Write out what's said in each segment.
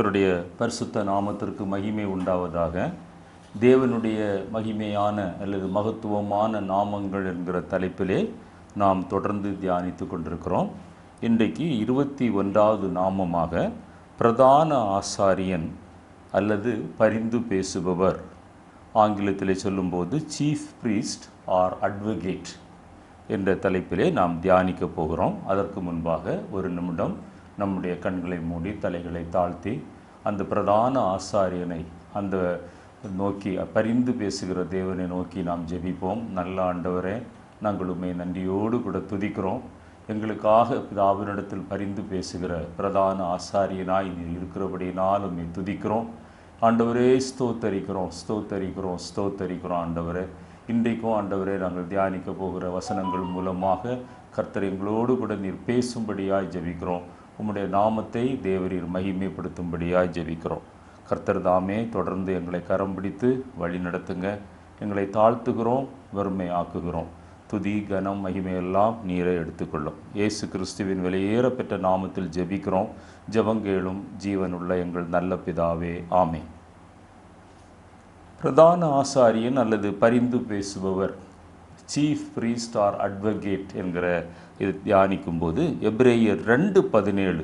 கர்த்தருடைய பரிசுத்த நாமத்திற்கு மகிமை உண்டாவதாக. தேவனுடைய மகிமையான அல்லது மகத்துவமான நாமங்கள் என்கிற தலைப்பிலே நாம் தொடர்ந்து தியானித்து கொண்டிருக்கிறோம். இன்றைக்கு 21வது நாமமாக பிரதான ஆசாரியன் அல்லது பரிந்து பேசுபவர், ஆங்கிலத்திலே சொல்லும்போது சீஃப் பிரீஸ்ட் ஆர் அட்வொகேட் என்ற தலைப்பிலே நாம் தியானிக்க போகிறோம். அதற்கு முன்பாக ஒரு நிமிடம் நம்முடைய கண்களை மூடி தலைகளை தாழ்த்தி அந்த பிரதான ஆசாரியனை அந்த நோக்கி பரிந்து பேசுகிற தேவனை நோக்கி நாம் ஜெபிப்போம். நல்ல ஆண்டவரே, நாங்கள் உம்மை நன்றியோடு கூட துதிக்கிறோம். எங்களுக்காக பிதாவினிடத்தில் பரிந்து பேசுகிற பிரதான ஆசாரியனாய் நீ இருக்கிறபடினால் உம்மை துதிக்கிறோம். ஆண்டவரே, ஸ்தோத்தரிக்கிறோம் ஆண்டவரே. இன்றைக்கும் ஆண்டவரே, நாங்கள் தியானிக்க போகிற வசனங்கள் மூலமாக கர்த்தர் எங்களோடு கூட நீர் பேசும்படியாய் ஜெபிக்கிறோம். உம்முடைய நாமத்தை தேவரீர் மகிமைப்படுத்தும்படியாய் ஜெபிக்கிறோம். கர்த்தர் தாமே தொடர்ந்து எங்களை கரம் பிடித்து வழி நடத்துங்க. எங்களை தாழ்த்துகிறோம், வறுமை ஆக்குகிறோம். துதி கனம் மகிமையெல்லாம் நீரை எடுத்துக்கொள்ளும். இயேசு கிறிஸ்துவின் விலையேற பெற்ற நாமத்தில் ஜெபிக்கிறோம். ஜெபங்கேளும் ஜீவனுள்ள எங்கள் நல்ல பிதாவே, ஆமென். பிரதான ஆசாரியன் அல்லது பரிந்து பேசுபவர், சீஃப் பிரீஸ்ட் ஆர் அட்வொகேட் என்கிற இது தியானிக்கும்போது எபிரேயர் 2:17,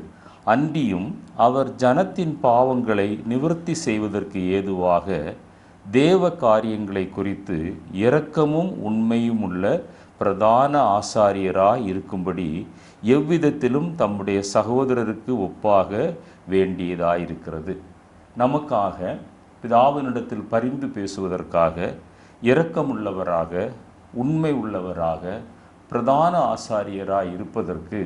அன்றியும் அவர் ஜனத்தின் பாவங்களை நிவர்த்தி செய்வதற்கு ஏதுவாக தேவ காரியங்களை குறித்து இரக்கமும் உண்மையும் உள்ள பிரதான ஆசாரியராய் இருக்கும்படி எவ்விதத்திலும் தம்முடைய சகோதரருக்கு ஒப்பாக வேண்டியதாயிருக்கிறது. நமக்காக பிதாவினிடத்தில் பரிந்து பேசுவதற்காக இரக்கமுள்ளவராக உண்மை உள்ளவராக பிரதான ஆசாரியராய் இருப்பதற்கு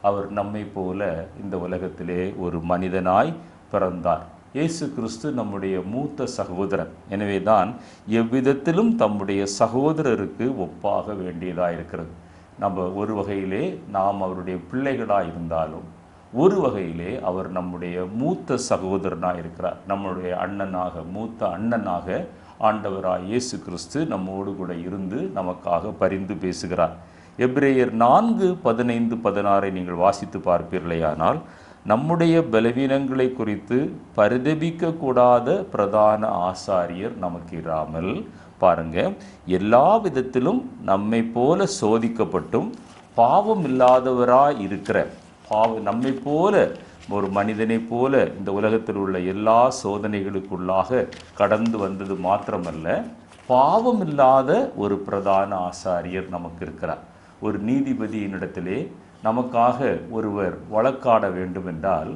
அவர் நம்மை போல இந்த உலகத்திலே ஒரு மனிதனாய் பிறந்தார். இயேசு கிறிஸ்து நம்முடைய மூத்த சகோதரன். எனவே தான் எவ்விதத்திலும் தம்முடைய சகோதரருக்கு ஒப்பாக வேண்டியதாயிருக்கிறது. நம்ம ஒரு வகையிலே நாம் அவருடைய பிள்ளைகளாக இருந்தாலும் ஒரு வகையிலே அவர் நம்முடைய மூத்த சகோதரனாக இருக்கிறார். நம்முடைய அண்ணனாக, மூத்த அண்ணனாக ஆண்டவராய் இயேசு கிறிஸ்து நம்மோடு கூட இருந்து நமக்காக பரிந்து பேசுகிறார். எபிரேயர் 4:15-16 நீங்கள் வாசித்து பார்ப்பீர்களேயானால், நம்முடைய பலவீனங்களை குறித்து பரிதபிக்கக்கூடாத பிரதான ஆசாரியர் நமக்கு இராமல், பாருங்க, எல்லா விதத்திலும் நம்மை போல சோதிக்கப்பட்டும் பாவம் இல்லாதவராய் இருக்கிற, நம்மை போல ஒரு மனிதனை போல இந்த உலகத்தில் உள்ள எல்லா சோதனைகளுக்குள்ளாக கடந்து வந்தது மாத்திரமல்ல, பாவம் இல்லாத ஒரு பிரதான ஆசாரியர் நமக்கு இருக்கிறார். ஒரு நீதிபதியினிடத்திலே நமக்காக ஒருவர் வழக்காட வேண்டும் என்றால்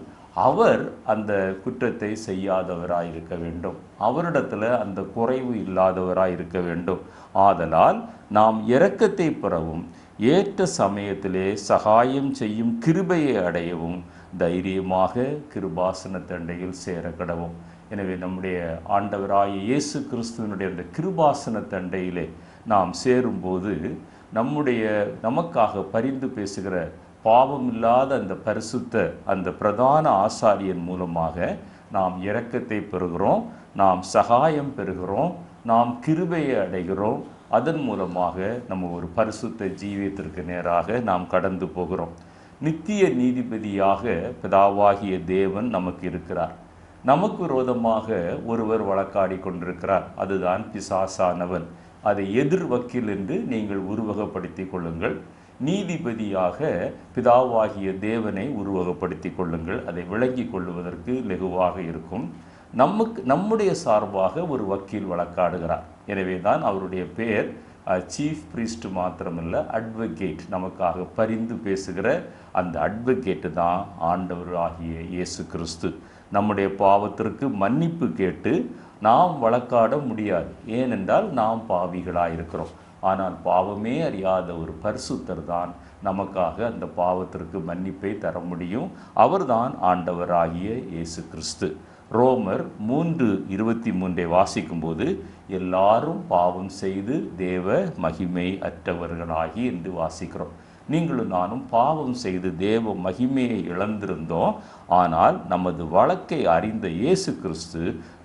அவர் அந்த குற்றத்தை செய்யாதவராய் இருக்க வேண்டும். அவரிடத்துல அந்த குறைவு இல்லாதவராய் இருக்க வேண்டும். ஆதலால் நாம் இரக்கத்தை பெறவும் ஏற்ற சமயத்திலே சகாயம் செய்யும் கிருபையை அடையவும் தைரியமாக கிருபாசன தண்டையில் சேர கடவும். எனவே நம்முடைய ஆண்டவராகிய இயேசு கிறிஸ்துவனுடைய அந்த கிருபாசன தண்டையிலே நாம் சேரும்போது நமக்காக பரிந்து பேசுகிற பாவம் இல்லாத அந்த பரிசுத்த அந்த பிரதான ஆசாரியன் மூலமாக நாம் இரக்கத்தை பெறுகிறோம், நாம் சகாயம் பெறுகிறோம், நாம் கிருபையை அடைகிறோம். அதன் மூலமாக நம்ம ஒரு பரிசுத்த ஜீவியத்திற்கு நேராக நாம் கடந்து போகிறோம். நித்திய நீதிபதியாக பிதாவாகிய தேவன் நமக்கு இருக்கிறார். நமக்கு விரோதமாக ஒருவர் வழக்காடி கொண்டிருக்கிறார், அதுதான் பிசாசானவன். அதை எதிர் வக்கீல் என்று நீங்கள் உருவகப்படுத்தி கொள்ளுங்கள். நீதிபதியாக பிதாவாகிய தேவனை உருவகப்படுத்தி கொள்ளுங்கள். அதை விளங்கி கொள்வதற்கு லெகுவாக இருக்கும். நம்முடைய சார்பாக ஒரு வக்கீல் வழக்காடுகிறார். எனவே தான் அவருடைய பெயர் சீஃப் பிரீஸ்ட் மாத்திரமில்லை, அட்வொகேட். நமக்காக பரிந்து பேசுகிற அந்த அட்வொகேட்டு தான் ஆண்டவர் ஆகிய இயேசு கிறிஸ்து. நம்முடைய பாவத்திற்கு மன்னிப்பு கேட்டு நாம் வழக்காட முடியாது, ஏனென்றால் நாம் பாவிகளாக இருக்கிறோம். ஆனால் பாவமே அறியாத ஒரு பரிசுத்தர் தான் நமக்காக அந்த பாவத்திற்கு மன்னிப்பை தர முடியும். அவர்தான் ஆண்டவராகிய இயேசு கிறிஸ்து. ரோமர் 3:23 வாசிக்கும்போது, எல்லாரும் பாவம் செய்து தேவ மகிமை அற்றவர்களாகி என்று வாசிக்கிறோம். நீங்களும் நானும் பாவம் செய்து தேவ மகிமையை இழந்திருந்தோம். ஆனால் நமது வழக்கை அறிந்த இயேசு கிறிஸ்து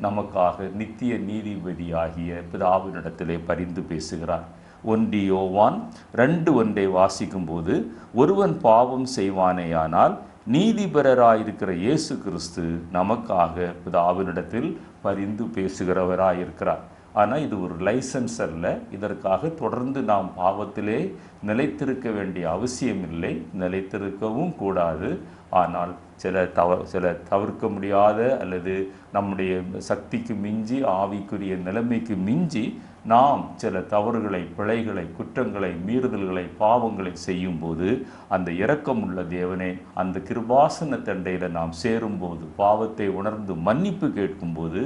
நமக்காக நித்திய நீதிபதியாகிய பிதாவினிடத்திலே பரிந்து பேசுகிறார். 1 யோவான் 2:1 வாசிக்கும்போது, ஒருவன் பாவம் செய்வானேயானால் நீதிபரராயிருக்கிற இயேசு கிறிஸ்து நமக்காக பிதாவினிடத்தில் பரிந்து பேசுகிறவராயிருக்கிறார். ஆனால் இது ஒரு லைசன்ஸ் அல்ல. இதற்காக தொடர்ந்து நாம் பாவத்திலே நிலைத்திருக்க வேண்டிய அவசியம் இல்லை, நிலைத்திருக்கவும் கூடாது. ஆனால் சில தவிர்க்க முடியாத அல்லது நம்முடைய சக்திக்கு மிஞ்சி, ஆவிக்குரிய நிலைமைக்கு மிஞ்சி நாம் சில தவறுகளை, பிழைகளை, குற்றங்களை, மீறுதல்களை, பாவங்களை செய்யும்போது அந்த இரக்கமுள்ள தேவனே அந்த கிருபாசன தண்டையில் நாம் சேரும்போது, பாவத்தை உணர்ந்து மன்னிப்பு கேட்கும்போது,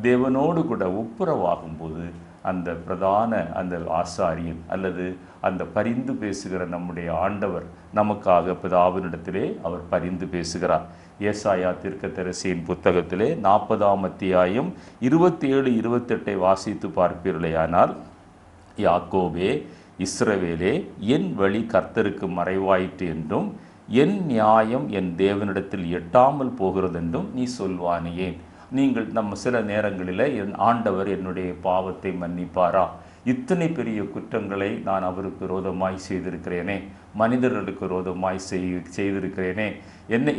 தேவனோடு கூட ஒப்புரவாகும்போது அந்த பிரதான அந்த ஆசாரியன் அல்லது அந்த பரிந்து பேசுகிற நம்முடைய ஆண்டவர் நமக்காக பிதாவினிடத்திலே அவர் பரிந்து பேசுகிறார். ஏசாயா தீர்க்கதரிசியின் புத்தகத்திலே 40ஆம் அத்தியாயம் 27, 28 வாசித்து பார்ப்பீர்களேயானால், யாக்கோபே, இஸ்ரவேலே, என் வழி கர்த்தருக்கு மறைவாயிற்று என்றும் என் நியாயம் என் தேவனிடத்தில் எட்டாமல் போகிறதென்றும் நீ சொல்வானேன். நீங்கள் நம்ம சில நேரங்களில் என் ஆண்டவர் என்னுடைய பாவத்தை மன்னிப்பாரா? இத்தனை பெரிய குற்றங்களை நான் அவருக்கு விரோதமாய் செய்திருக்கிறேனே, மனிதர்களுக்கு விரோதமாய் செய்திருக்கிறேனே,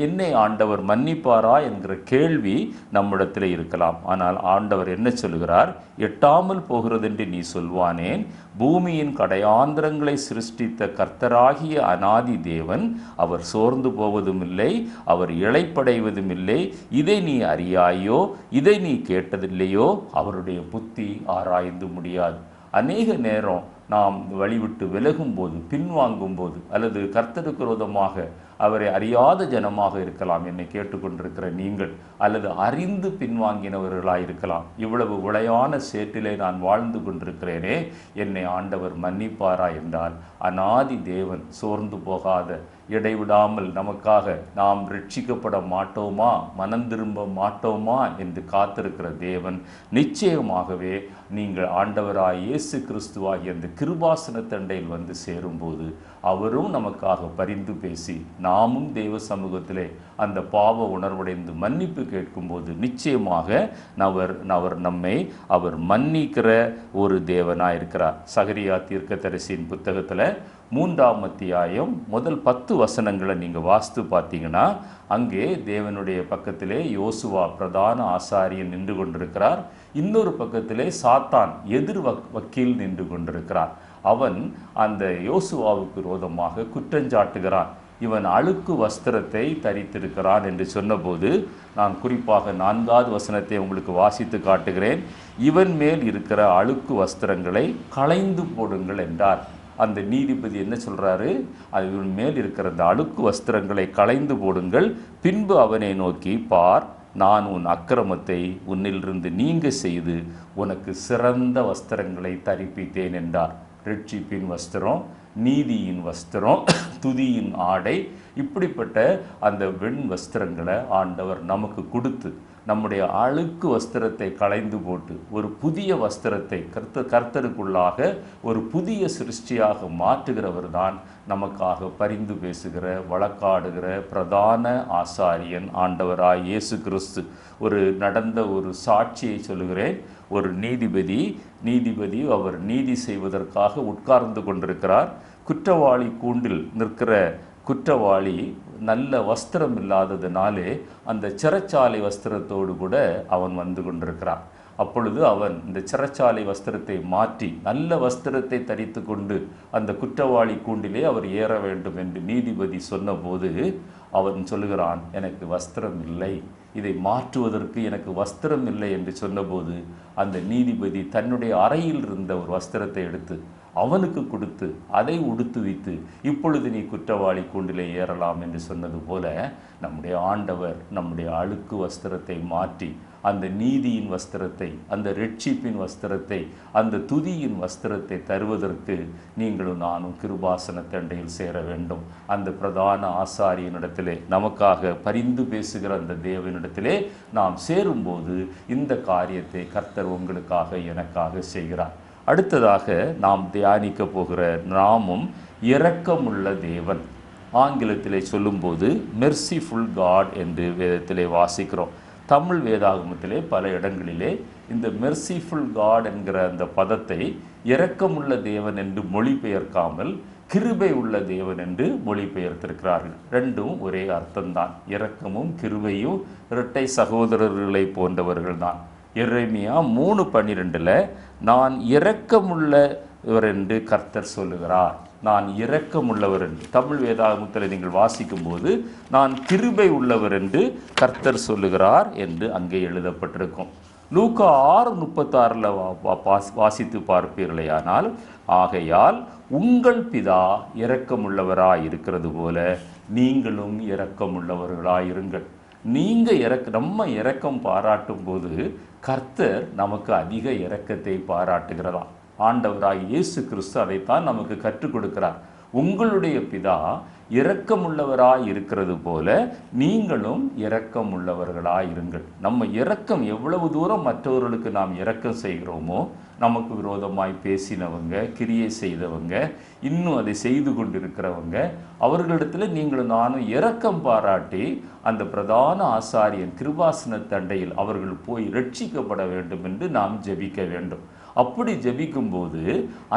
என்னை ஆண்டவர் மன்னிப்பாரா என்கிற கேள்வி நம்மிடத்தில் இருக்கலாம். ஆனால் ஆண்டவர் என்ன சொல்கிறார்? எட்டாமல் போகிறதென்று நீ சொல்வானேன். பூமியின் கடையாந்திரங்களை சிருஷ்டித்த கர்த்தராகிய அநாதி தேவன், அவர் சோர்ந்து போவதும் இல்லை, அவர் இளைப்படைவதும் இல்லை. இதை நீ அறியாயோ? இதை நீ கேட்டதில்லையோ? அவருடைய புத்தி ஆராய்ந்து முடியாது. அநேக நேரம் நாம் வழிவிட்டு விலகும்போது, பின்வாங்கும்போது, அல்லது கர்த்தருக்கு விரோதமாக அவரை அறியாத ஜனமாக இருக்கலாம் என்னை கேட்டுக்கொண்டிருக்கிற நீங்கள், அல்லது அறிந்து பின்வாங்கினவர்களாக இருக்கலாம். இவ்வளவு உளையான சேற்றிலே நான் வாழ்ந்து கொண்டிருக்கிறேனே, என்னை ஆண்டவர் மன்னிப்பாரா என்றால், அநாதி தேவன் சோர்ந்து போகாத, இடைவிடாமல் நமக்காக நாம் ரட்சிக்கப்பட மாட்டோமா, மனம் திரும்ப மாட்டோமா என்று காத்திருக்கிற தேவன் நிச்சயமாகவே நீங்கள் ஆண்டவராய் இயேசு கிறிஸ்துவாகிய அந்த கிருபாசன தண்டையில் வந்து சேரும்போது அவரும் நமக்காக பரிந்து பேசி நாமும் தேவ சமூகத்திலே அந்த பாவ உணர்வடைந்து மன்னிப்பு கேட்கும்போது நிச்சயமாக நம்மை அவர் மன்னிக்கிற ஒரு தேவனாக இருக்கிறார். சகரியா தீர்க்கதரிசியின் புத்தகத்தில் 3ஆம் அத்தியாயம் முதல் 10 வசனங்களை நீங்கள் வாசித்து பார்த்தீங்கன்னா, அங்கே தேவனுடைய பக்கத்திலே யோசுவா பிரதான ஆசாரியன் நின்று கொண்டிருக்கிறார். இன்னொரு பக்கத்திலே சாத்தான் எதிர் வக்கீல் நின்று கொண்டிருக்கிறார். அவன் அந்த யோசுவாவுக்கு விரோதமாக குற்றஞ்சாட்டுகிறான். இவன் அழுக்கு வஸ்திரத்தை தரித்திருக்கிறான் என்று சொன்னபோது, நான் குறிப்பாக 4வது வசனத்தை உங்களுக்கு வாசித்து காட்டுகிறேன். இவன் மேல் இருக்கிற அழுக்கு வஸ்திரங்களை களைந்து போடுங்கள் என்றார். அந்த நீதிபதி என்ன சொல்கிறாரு? இவன் மேல் இருக்கிற அந்த அழுக்கு வஸ்திரங்களை களைந்து போடுங்கள். பின்பு அவனை நோக்கி, பார், நான் உன் அக்கிரமத்தை உன்னிலிருந்து நீங்க செய்து உனக்கு சிறந்த வஸ்திரங்களை தரிப்பித்தேன் என்றார். ரட்சிப்பின் வஸ்திரம், நீதியின் வஸ்திரம், துதியின் ஆடை, இப்படிப்பட்ட அந்த வெண் வஸ்திரங்களை ஆண்டவர் நமக்கு கொடுத்து நம்முடைய அழுக்கு வஸ்திரத்தை களைந்து போட்டு ஒரு புதிய வஸ்திரத்தை கர்த்தருக்குள்ளாக ஒரு புதிய சிருஷ்டியாக மாற்றுகிறவர் தான் நமக்காக பரிந்து பேசுகிற, வழக்காடுகிற பிரதான ஆசாரியன் ஆண்டவராய் இயேசு கிறிஸ்து. நடந்த ஒரு சாட்சியை சொல்லுகிறேன். ஒரு நீதிபதி அவர் நீதி செய்வதற்காக உட்கார்ந்து கொண்டிருக்கிறார். குற்றவாளி கூண்டில் நிற்கிற குற்றவாளி நல்ல வஸ்திரம் இல்லாததுனாலே அந்த சிறைச்சாலை வஸ்திரத்தோடு கூட அவன் வந்து கொண்டிருக்கிறான். அப்பொழுது அவன் இந்த சிறைச்சாலை வஸ்திரத்தை மாற்றி நல்ல வஸ்திரத்தை தரித்து கொண்டு அந்த குற்றவாளி கூண்டிலே அவர் ஏற வேண்டும் என்று நீதிபதி சொன்னபோது அவன் சொல்லுகிறான், எனக்கு வஸ்திரம் இல்லை, இதை மாற்றுவதற்கு எனக்கு வஸ்திரம் இல்லை என்று சொன்னபோது அந்த நீதிபதி தன்னுடைய அறையில் இருந்த ஒரு வஸ்திரத்தை எடுத்து அவனுக்கு கொடுத்து அதை உடுத்து வைத்து, இப்பொழுது நீ குற்றவாளி கூண்டிலே ஏறலாம் என்று சொன்னது போல நம்முடைய ஆண்டவர் நம்முடைய அழுக்கு வஸ்திரத்தை மாற்றி அந்த நீதியின் வஸ்திரத்தை, அந்த ரட்சிப்பின் வஸ்திரத்தை, அந்த துதியின் வஸ்திரத்தை தருவதற்கு நீங்களும் நானும் கிருபாசன தண்டையில் சேர வேண்டும். அந்த பிரதான ஆசாரியனிடத்திலே நமக்காக பரிந்து பேசுகிற அந்த தேவனிடத்திலே நாம் சேரும்போது இந்த காரியத்தை கர்த்தர் உங்களுக்காக எனக்காக செய்கிறார். அடுத்ததாக நாம் தியானிக்க போகிற நாமும் இரக்கமுள்ள தேவன். ஆங்கிலத்திலே சொல்லும்போது மெர்சிஃபுல் காட் என்று வேதத்திலே வாசிக்கிறோம். தமிழ் வேதாகமத்திலே பல இடங்களிலே இந்த மெர்சிஃபுல் காட் என்கிற அந்த பதத்தை இரக்கமுள்ள தேவன் என்று மொழிபெயர்க்காமல் கிருபை உள்ள தேவன் என்று மொழிபெயர்த்திருக்கிறார்கள். ரெண்டும் ஒரே அர்த்தம்தான். இரக்கமும் கிருபையும் இரட்டை சகோதரர்களை போன்றவர்கள் தான். எரேமியா 3:12 நான் இரக்கமுள்ளவர் என்று கர்த்தர் சொல்லுகிறார். நான் இரக்கமுள்ளவர் என்று. தமிழ் வேதாகமத்தில் நீங்கள் வாசிக்கும் போது நான் கிருபை உள்ளவர் என்று கர்த்தர் சொல்லுகிறார் என்று அங்கே எழுதப்பட்டிருக்கும். லூக்கா 6:36 வாசித்து பார்ப்பீர்களேயானால், ஆகையால் உங்கள் பிதா இரக்கமுள்ளவராய் இருக்கிறது போல நீங்களும் இரக்கமுள்ளவர்களாயிருங்கள். நம்ம இரக்கம் பாராட்டும் போது கர்த்தர் நமக்கு அதிக இரக்கத்தை பாராட்டுகிறதாம். ஆண்டவராய் இயேசு கிறிஸ்து அதைத்தான் நமக்கு கற்றுக் கொடுக்கிறார். உங்களுடைய பிதா இரக்கமுள்ளவராய் இருக்கிறது போல நீங்களும் இரக்கமுள்ளவர்களாய் இருங்கள். நம்ம இரக்கம் எவ்வளவு தூரம் மற்றவர்களுக்கு நாம் இரக்கம் செய்கிறோமோ, நமக்கு விரோதமாய் பேசினவங்க, கிரியை செய்தவங்க, இன்னும் அதை செய்து கொண்டிருக்கிறவங்க, அவர்களிடத்தில் நீங்களும் நானும் இரக்கம் பாராட்டி அந்த பிரதான ஆசாரியன் கிருபாசன தண்டையில் அவர்கள் போய் ரட்சிக்கப்பட வேண்டும் என்று நாம் ஜெபிக்க வேண்டும். அப்படி ஜெபிக்கும்போது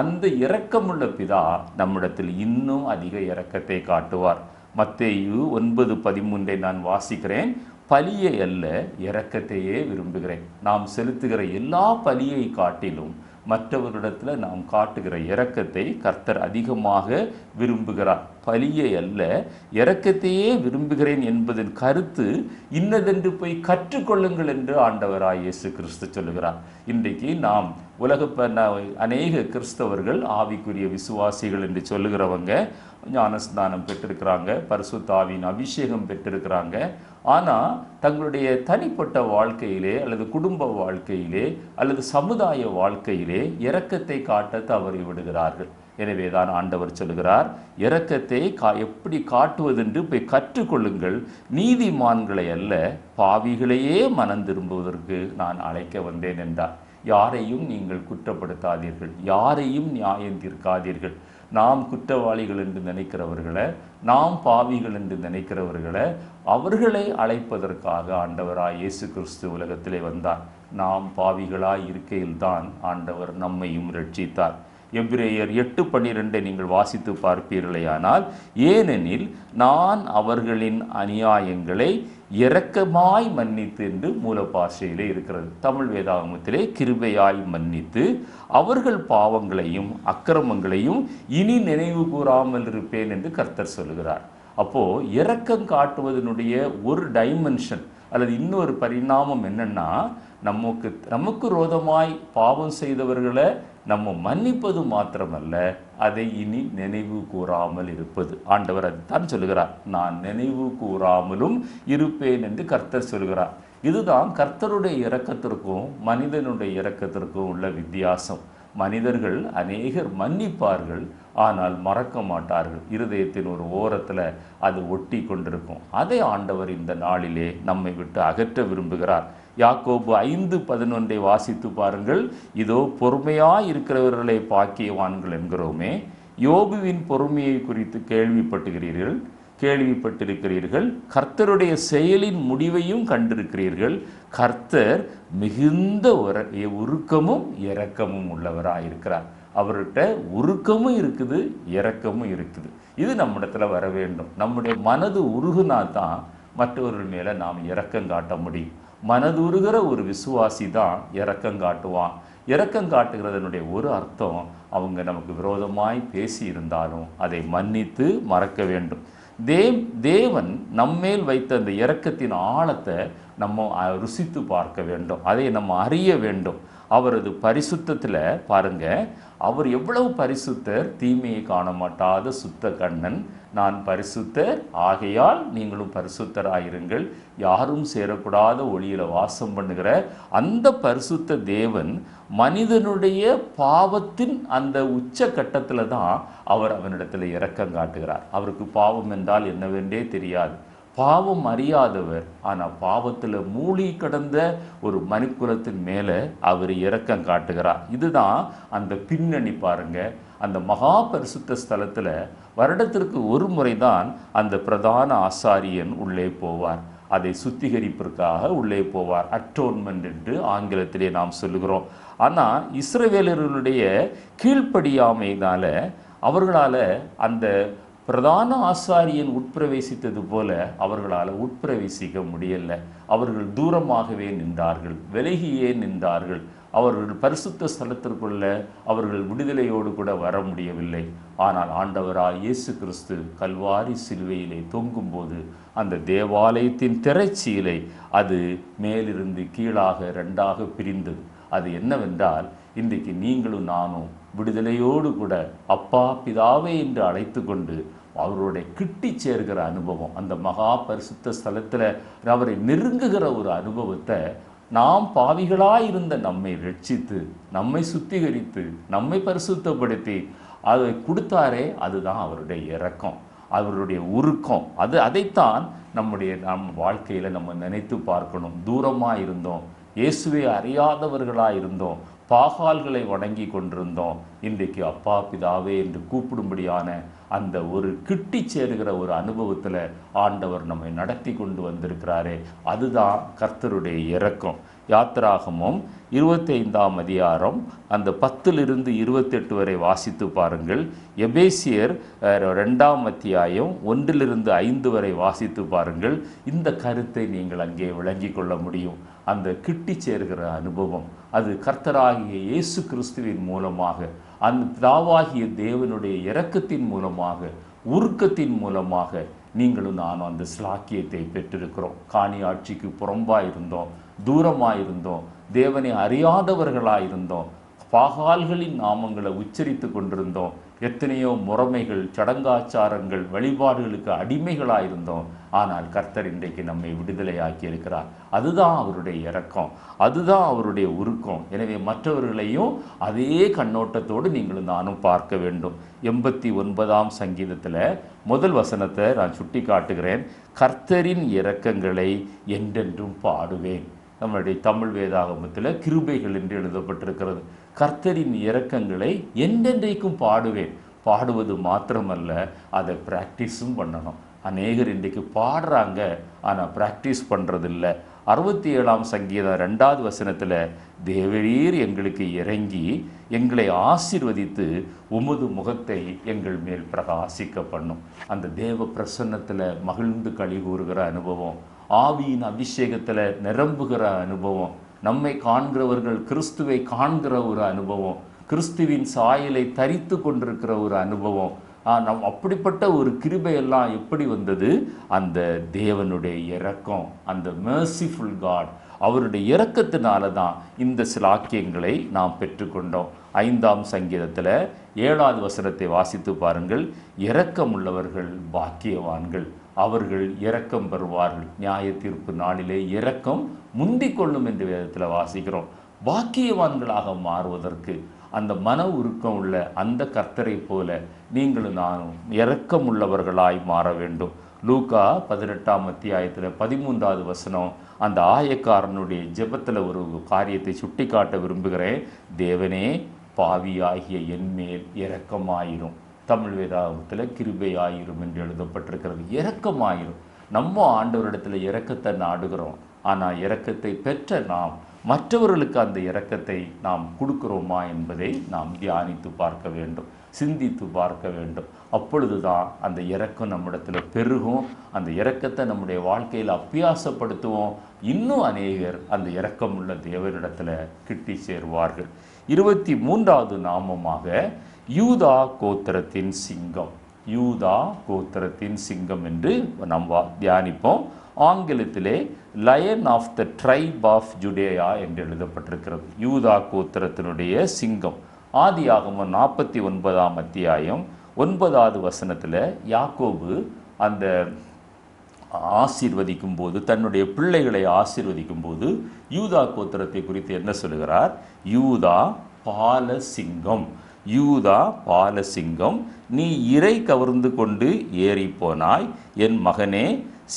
அந்த இரக்கமுள்ள பிதா நம்மிடத்தில் இன்னும் அதிக இரக்கத்தை காட்டுவார். மத்தேயு 9:13 நான் வாசிக்கிறேன். பலியை அல்ல, இரக்கத்தையே விரும்புகிறேன். நாம் செலுத்துகிற எல்லா பலியை காட்டிலும் மற்றவர்களிடத்தில் நாம் காட்டுகிற இரக்கத்தை கர்த்தர் அதிகமாக விரும்புகிறார். பலியை அல்ல, இரக்கத்தையே விரும்புகிறேன் என்பதன் கருத்து இன்னதென்று போய் கற்றுக்கொள்ளுங்கள் என்று ஆண்டவராய் இயேசு கிறிஸ்து சொல்லுகிறார். இன்றைக்கு நாம் அநேக கிறிஸ்தவர்கள் ஆவிக்குரிய விசுவாசிகள் என்று சொல்லுகிறவங்க ஞானஸ்நானம் பெற்றிருக்கிறாங்க, பரிசுத்த ஆவியின் அபிஷேகம் பெற்றிருக்கிறாங்க. ஆனால் தங்களுடைய தனிப்பட்ட வாழ்க்கையிலே அல்லது குடும்ப வாழ்க்கையிலே அல்லது சமுதாய வாழ்க்கையிலே இரக்கத்தை காட்ட தவறி விடுகிறார்கள். எனவே தான் ஆண்டவர் சொல்லுகிறார், இரக்கத்தை எப்படி காட்டுவதென்று போய் கற்றுக்கொள்ளுங்கள். நீதிமான்களை அல்ல, பாவிகளையே மனம் திரும்புவதற்கு நான் அழைக்க வந்தேன் என்றார். யாரையும் நீங்கள் குற்றப்படுத்தாதீர்கள், யாரையும் நியாயம் தீர்க்காதீர்கள். நாம் குற்றவாளிகள் என்று நினைக்கிறவர்களை, நாம் பாவிகள் என்று நினைக்கிறவர்களை, அவர்களை அழைப்பதற்காக ஆண்டவராய் இயேசு கிறிஸ்து உலகத்திலே வந்தார். நாம் பாவிகளாய் இருக்கையில்தான் ஆண்டவர் நம்மையும் ரட்சித்தார். எபிரேயர் 8:12 நீங்கள் வாசித்து பார்ப்பீர்களேயானால், ஏனெனில் நான் அவர்களின் அநியாயங்களை இரக்கமாய் மன்னித்து என்று மூலபாஷையிலே இருக்கிறது. தமிழ் வேதாகமத்திலே கிருபையாய் மன்னித்து அவர்கள் பாவங்களையும் அக்கிரமங்களையும் இனி நினைவு கூறாமல் இருப்பேன் என்று கர்த்தர் சொல்லுகிறார். அப்போ இரக்கம் காட்டுவதனுடைய ஒரு டைமென்ஷன் அல்லது இன்னொரு பரிணாமம் என்னன்னா, நமக்கு ரோதமாய் பாவம் செய்தவர்களை நம்ம மன்னிப்பது மாத்திரமல்ல, அதை இனி நினைவு கூறாமல் இருப்பது. ஆண்டவர் அதுதான் சொல்லுகிறார், நான் நினைவு கூறாமலும் இருப்பேன் என்று கர்த்தர் சொல்கிறார். இதுதான் கர்த்தருடைய இரக்கத்திற்கும் மனிதனுடைய இரக்கத்திற்கும் உள்ள வித்தியாசம். மனிதர்கள் அநேகர் மன்னிப்பார்கள், ஆனால் மறக்க மாட்டார்கள். இருதயத்தின் ஒரு ஓரத்தில் அது ஒட்டி கொண்டிருக்கும். அதை ஆண்டவர் இந்த நாளிலே நம்மை விட்டு அகற்ற விரும்புகிறார். யாக்கோபு 5:11 வாசித்து பாருங்கள். இதோ பொறுமையாய் இருக்கிறவர்களை பாக்கியவான்கள் என்கிறோமே, யோபுவின் பொறுமையை குறித்து கேள்விப்பட்டிருக்கிறீர்கள், கர்த்தருடைய செயலின் முடிவையும் கண்டிருக்கிறீர்கள். கர்த்தர் மிகுந்த உருக்கமும் இரக்கமும் உள்ளவராயிருக்கிறார். அவர்கிட்ட உருக்கமும் இருக்குது, இரக்கமும் இருக்குது. இது நம்மிடத்துல வர வேண்டும். நம்முடைய மனது உருகுனா தான் மற்றவர்கள் மேலே நாம் இரக்கம் காட்ட முடியும். மனதுருகிற ஒரு விசுவாசி தான் இரக்கம் காட்டுவான். இரக்கம் காட்டுகிறதனுடைய ஒரு அர்த்தம், அவங்க நமக்கு விரோதமாய் பேசி இருந்தாலும் அதை மன்னித்து மறக்க வேண்டும். தேவன் நம்மேல் வைத்த அந்த இரக்கத்தின் ஆழத்தை நம்ம ருசித்து பார்க்க வேண்டும், அதை நம்ம அறிய வேண்டும். அவரது பரிசுத்தத்தில் பாருங்க, அவர் எவ்வளவு பரிசுத்தர், தீமையை காண மாட்டாத சுத்த கண்ணன். நான் பரிசுத்தர், ஆகையால் நீங்களும் பரிசுத்தராயிருங்கள், யாரும் சேரக்கூடாத ஒளியில வாசம் பண்ணுகிற அந்த பரிசுத்த தேவன் மனிதனுடைய பாவத்தின் அந்த உச்ச கட்டத்தில் தான் அவர் அவனிடத்தில் இரக்கம் காட்டுகிறார். அவருக்கு பாவம் என்றால் என்னவென்றே தெரியாது, பாவம் அறியாதவர். ஆனால் பாவத்தில் மூழ்கி கடந்த ஒரு மனுக்குலத்தின் மேலே அவர் இரக்கம் காட்டுகிறார். இதுதான் அந்த பின்னணி. பாருங்க, அந்த மகா பரிசுத்த ஸ்தலத்தில் வருடத்திற்கு ஒரு முறை தான் அந்த பிரதான ஆசாரியன் உள்ளே போவார். அதை சுத்திகரிப்பிற்காக உள்ளே போவார். அட்டோன்மெண்ட் என்று ஆங்கிலத்திலே நாம் சொல்லுகிறோம். ஆனால் இஸ்ரவேலர்களுடைய கீழ்ப்படியாமையினால அவர்களால் அந்த பிரதான ஆசாரியன் உட்பிரவேசித்தது போல அவர்களால் உட்பிரவேசிக்க முடியலை. அவர்கள் தூரமாகவே நின்றார்கள், விலகியே நின்றார்கள். அவர்கள் பரிசுத்த ஸ்தலத்திற்குள்ள அவர்கள் விடுதலையோடு கூட வர முடியவில்லை. ஆனால் ஆண்டவராய் இயேசு கிறிஸ்து கல்வாரி சிலுவையிலே தொங்கும்போது அந்த தேவாலயத்தின் திரைச்சீலை அது மேலிருந்து கீழாக ரெண்டாக பிரிந்தது. அது என்னவென்றால், இன்றைக்கு நீங்களும் நானும் விடுதலையோடு கூட அப்பா பிதாவே என்று அழைத்து கொண்டு அவருடைய கிட்டி சேர்கிற அனுபவம், அந்த மகா பரிசுத்த ஸ்தலத்தில் அவரை நெருங்குகிற ஒரு அனுபவத்தை நாம் பாவிகளாயிருந்த நம்மை ரட்சித்து, நம்மை சுத்திகரித்து, நம்மை பரிசுத்தப்படுத்தி அதை கொடுத்தாரே, அதுதான் அவருடைய இரக்கம், அவருடைய உருக்கம். அதைத்தான் நம் வாழ்க்கையில் நம்ம நினைத்து பார்க்கணும். தூரமாக இருந்தோம், இயேசுவை அறியாதவர்களாக இருந்தோம், பாகால்களை வணங்கி கொண்டிருந்தோம். இன்றைக்கு அப்பா பிதாவே என்று கூப்பிடும்படியான அந்த ஒரு கிட்டி சேருகிற ஒரு அனுபவத்தில் ஆண்டவர் நம்மை நடத்தி கொண்டு வந்திருக்கிறாரே, அதுதான் கர்த்தருடைய இரக்கம். யாத்திராகமம் 25ஆம் அதிகாரம் அந்த 10லிருந்து 28 வரை வாசித்து பாருங்கள். எபேசியர் 2ஆம் அத்தியாயம் 1லிருந்து 5 வரை வாசித்து பாருங்கள். இந்த கருத்தை நீங்கள் அங்கே விளங்கி கொள்ள முடியும். அந்த கிட்டி சேர்கிற அனுபவம் அது கர்த்தராகிய இயேசு கிறிஸ்துவின் மூலமாக, அந்த பிதாவாகிய தேவனுடைய இரக்கத்தின் மூலமாக, உருக்கத்தின் மூலமாக நீங்களும் நானும் அந்த ஸ்லாக்கியத்தை பெற்றிருக்கிறோம். காணி ஆட்சிக்கு புறம்பாயிருந்தோம், தூரமாயிருந்தோம், தேவனை அறியாதவர்களாயிருந்தோம், பாகால்களின் நாமங்களை உச்சரித்து கொண்டிருந்தோம், எத்தனையோ முறைமைகள், சடங்காச்சாரங்கள், வழிபாடுகளுக்கு அடிமைகளாயிருந்தோம். ஆனால் கர்த்தர் இன்றைக்கு நம்மை விடுதலையாக்கி இருக்கிறார். அதுதான் அவருடைய இரக்கம், அதுதான் அவருடைய உருக்கம். எனவே மற்றவர்களையும் அதே கண்ணோட்டத்தோடு நீங்களும் நானும் பார்க்க வேண்டும். 89ஆம் சங்கீதத்தில் முதல் வசனத்தை நான் சுட்டி காட்டுகிறேன். கர்த்தரின் இரக்கங்களை என்றென்றும் பாடுவேன். நம்முடைய தமிழ் வேதாகமத்தில் கிருபைகள் என்று எழுதப்பட்டிருக்கிறது. கர்த்தரின் இரக்கங்களை என்றென்றைக்கும் பாடுவேன். பாடுவது மாத்திரமல்ல, அதை ப்ராக்டிஸும் பண்ணணும். அநேகர் இன்றைக்கு பாடுறாங்க, ஆனால் ப்ராக்டிஸ் பண்ணுறதில்ல. 67ஆம் சங்கீதம் 2வது வசனத்தில், தேவரீர் எங்களுக்கு இறங்கி எங்களை ஆசீர்வதித்து உமது முகத்தை எங்கள் மேல் பிரகாசிக்க பண்ணும். அந்த தேவ பிரசன்னத்தில் மகிழ்ந்து களி கூறுகிற அனுபவம், ஆவியின் அபிஷேகத்தில் நிரம்புகிற அனுபவம், நம்மை காண்கிறவர்கள் கிறிஸ்துவை காண்கிற ஒரு அனுபவம், கிறிஸ்துவின் சாயலை தரித்து கொண்டிருக்கிற ஒரு அனுபவம். அப்படிப்பட்ட ஒரு கிருபையெல்லாம் எப்படி வந்தது? அந்த தேவனுடைய இரக்கம், அந்த மெர்சிஃபுல் காட், அவருடைய இரக்கத்தினால தான் இந்த சிலாக்கியங்களை நாம் பெற்றுக்கொண்டோம். 5ஆம் சங்கீதத்தில் 7வது வசனத்தை வாசித்து பாருங்கள். இரக்கமுள்ளவர்கள் பாக்கியவான்கள், அவர்கள் இரக்கம் பெறுவார்கள். நியாய தீர்ப்பு நாளிலே இரக்கம் முந்திக் கொள்ளும் என்று வேதத்தில் வாசிக்கிறோம். பாக்கியவான்களாக மாறுவதற்கு அந்த மன உருக்கம் உள்ள அந்த கர்த்தரை போல நீங்களும் நானும் இரக்கம் உள்ளவர்களாய் மாற வேண்டும். லூக்கா 18ஆம் அத்தியாயத்தில் 13வது வசனம், அந்த ஆயக்காரனுடைய ஜெபத்தில் ஒரு காரியத்தை சுட்டி காட்ட விரும்புகிறேன். தேவனே, பாவியாகிய என்மேல் இரக்கமாயிரும். தமிழ் வேதாகமத்தில் கிருபையாயிரும் என்று எழுதப்பட்டிருக்கிறது. இரக்கமாயிரும். நம்ம ஆண்டவரிடத்தில் இரக்கத்தை நாடுகிறோம், ஆனால் இரக்கத்தை பெற்ற நாம் மற்றவர்களுக்கு அந்த இரக்கத்தை நாம் கொடுக்கிறோமா என்பதை நாம் தியானித்து பார்க்க வேண்டும், சிந்தித்து பார்க்க வேண்டும். அப்பொழுதுதான் அந்த இரக்கம் நம்மிடத்தில் பெருகும். அந்த இரக்கத்தை நம்முடைய வாழ்க்கையில் அபியாசப்படுத்துவோம். இன்னும் அநேகர் அந்த இரக்கம் உள்ள தேவனிடத்தில் கிட்டி சேருவார்கள். 23வது நாமமாக யூதா கோத்திரத்தின் சிங்கம். யூதா கோத்திரத்தின் சிங்கம் என்று நாம் தியானிப்போம். ஆங்கிலத்திலே lion of the tribe of Judea என்று எழுதப்பட்டிருக்கிறது. யூதா கோத்திரத்தினுடைய சிங்கம். ஆதியாகமம் 49ஆம் அத்தியாயம் 9வது வசனத்தில் யாக்கோபு அந்த ஆசீர்வதிக்கும் போது, தன்னுடைய பிள்ளைகளை ஆசீர்வதிக்கும் போது யூதா கோத்திரத்தை குறித்து என்ன சொல்லுகிறார்? யூதா பாலசிங்கம், யூதா பாலசிங்கம், நீ இறை கவர்ந்து கொண்டு ஏறி போனாய். என் மகனே,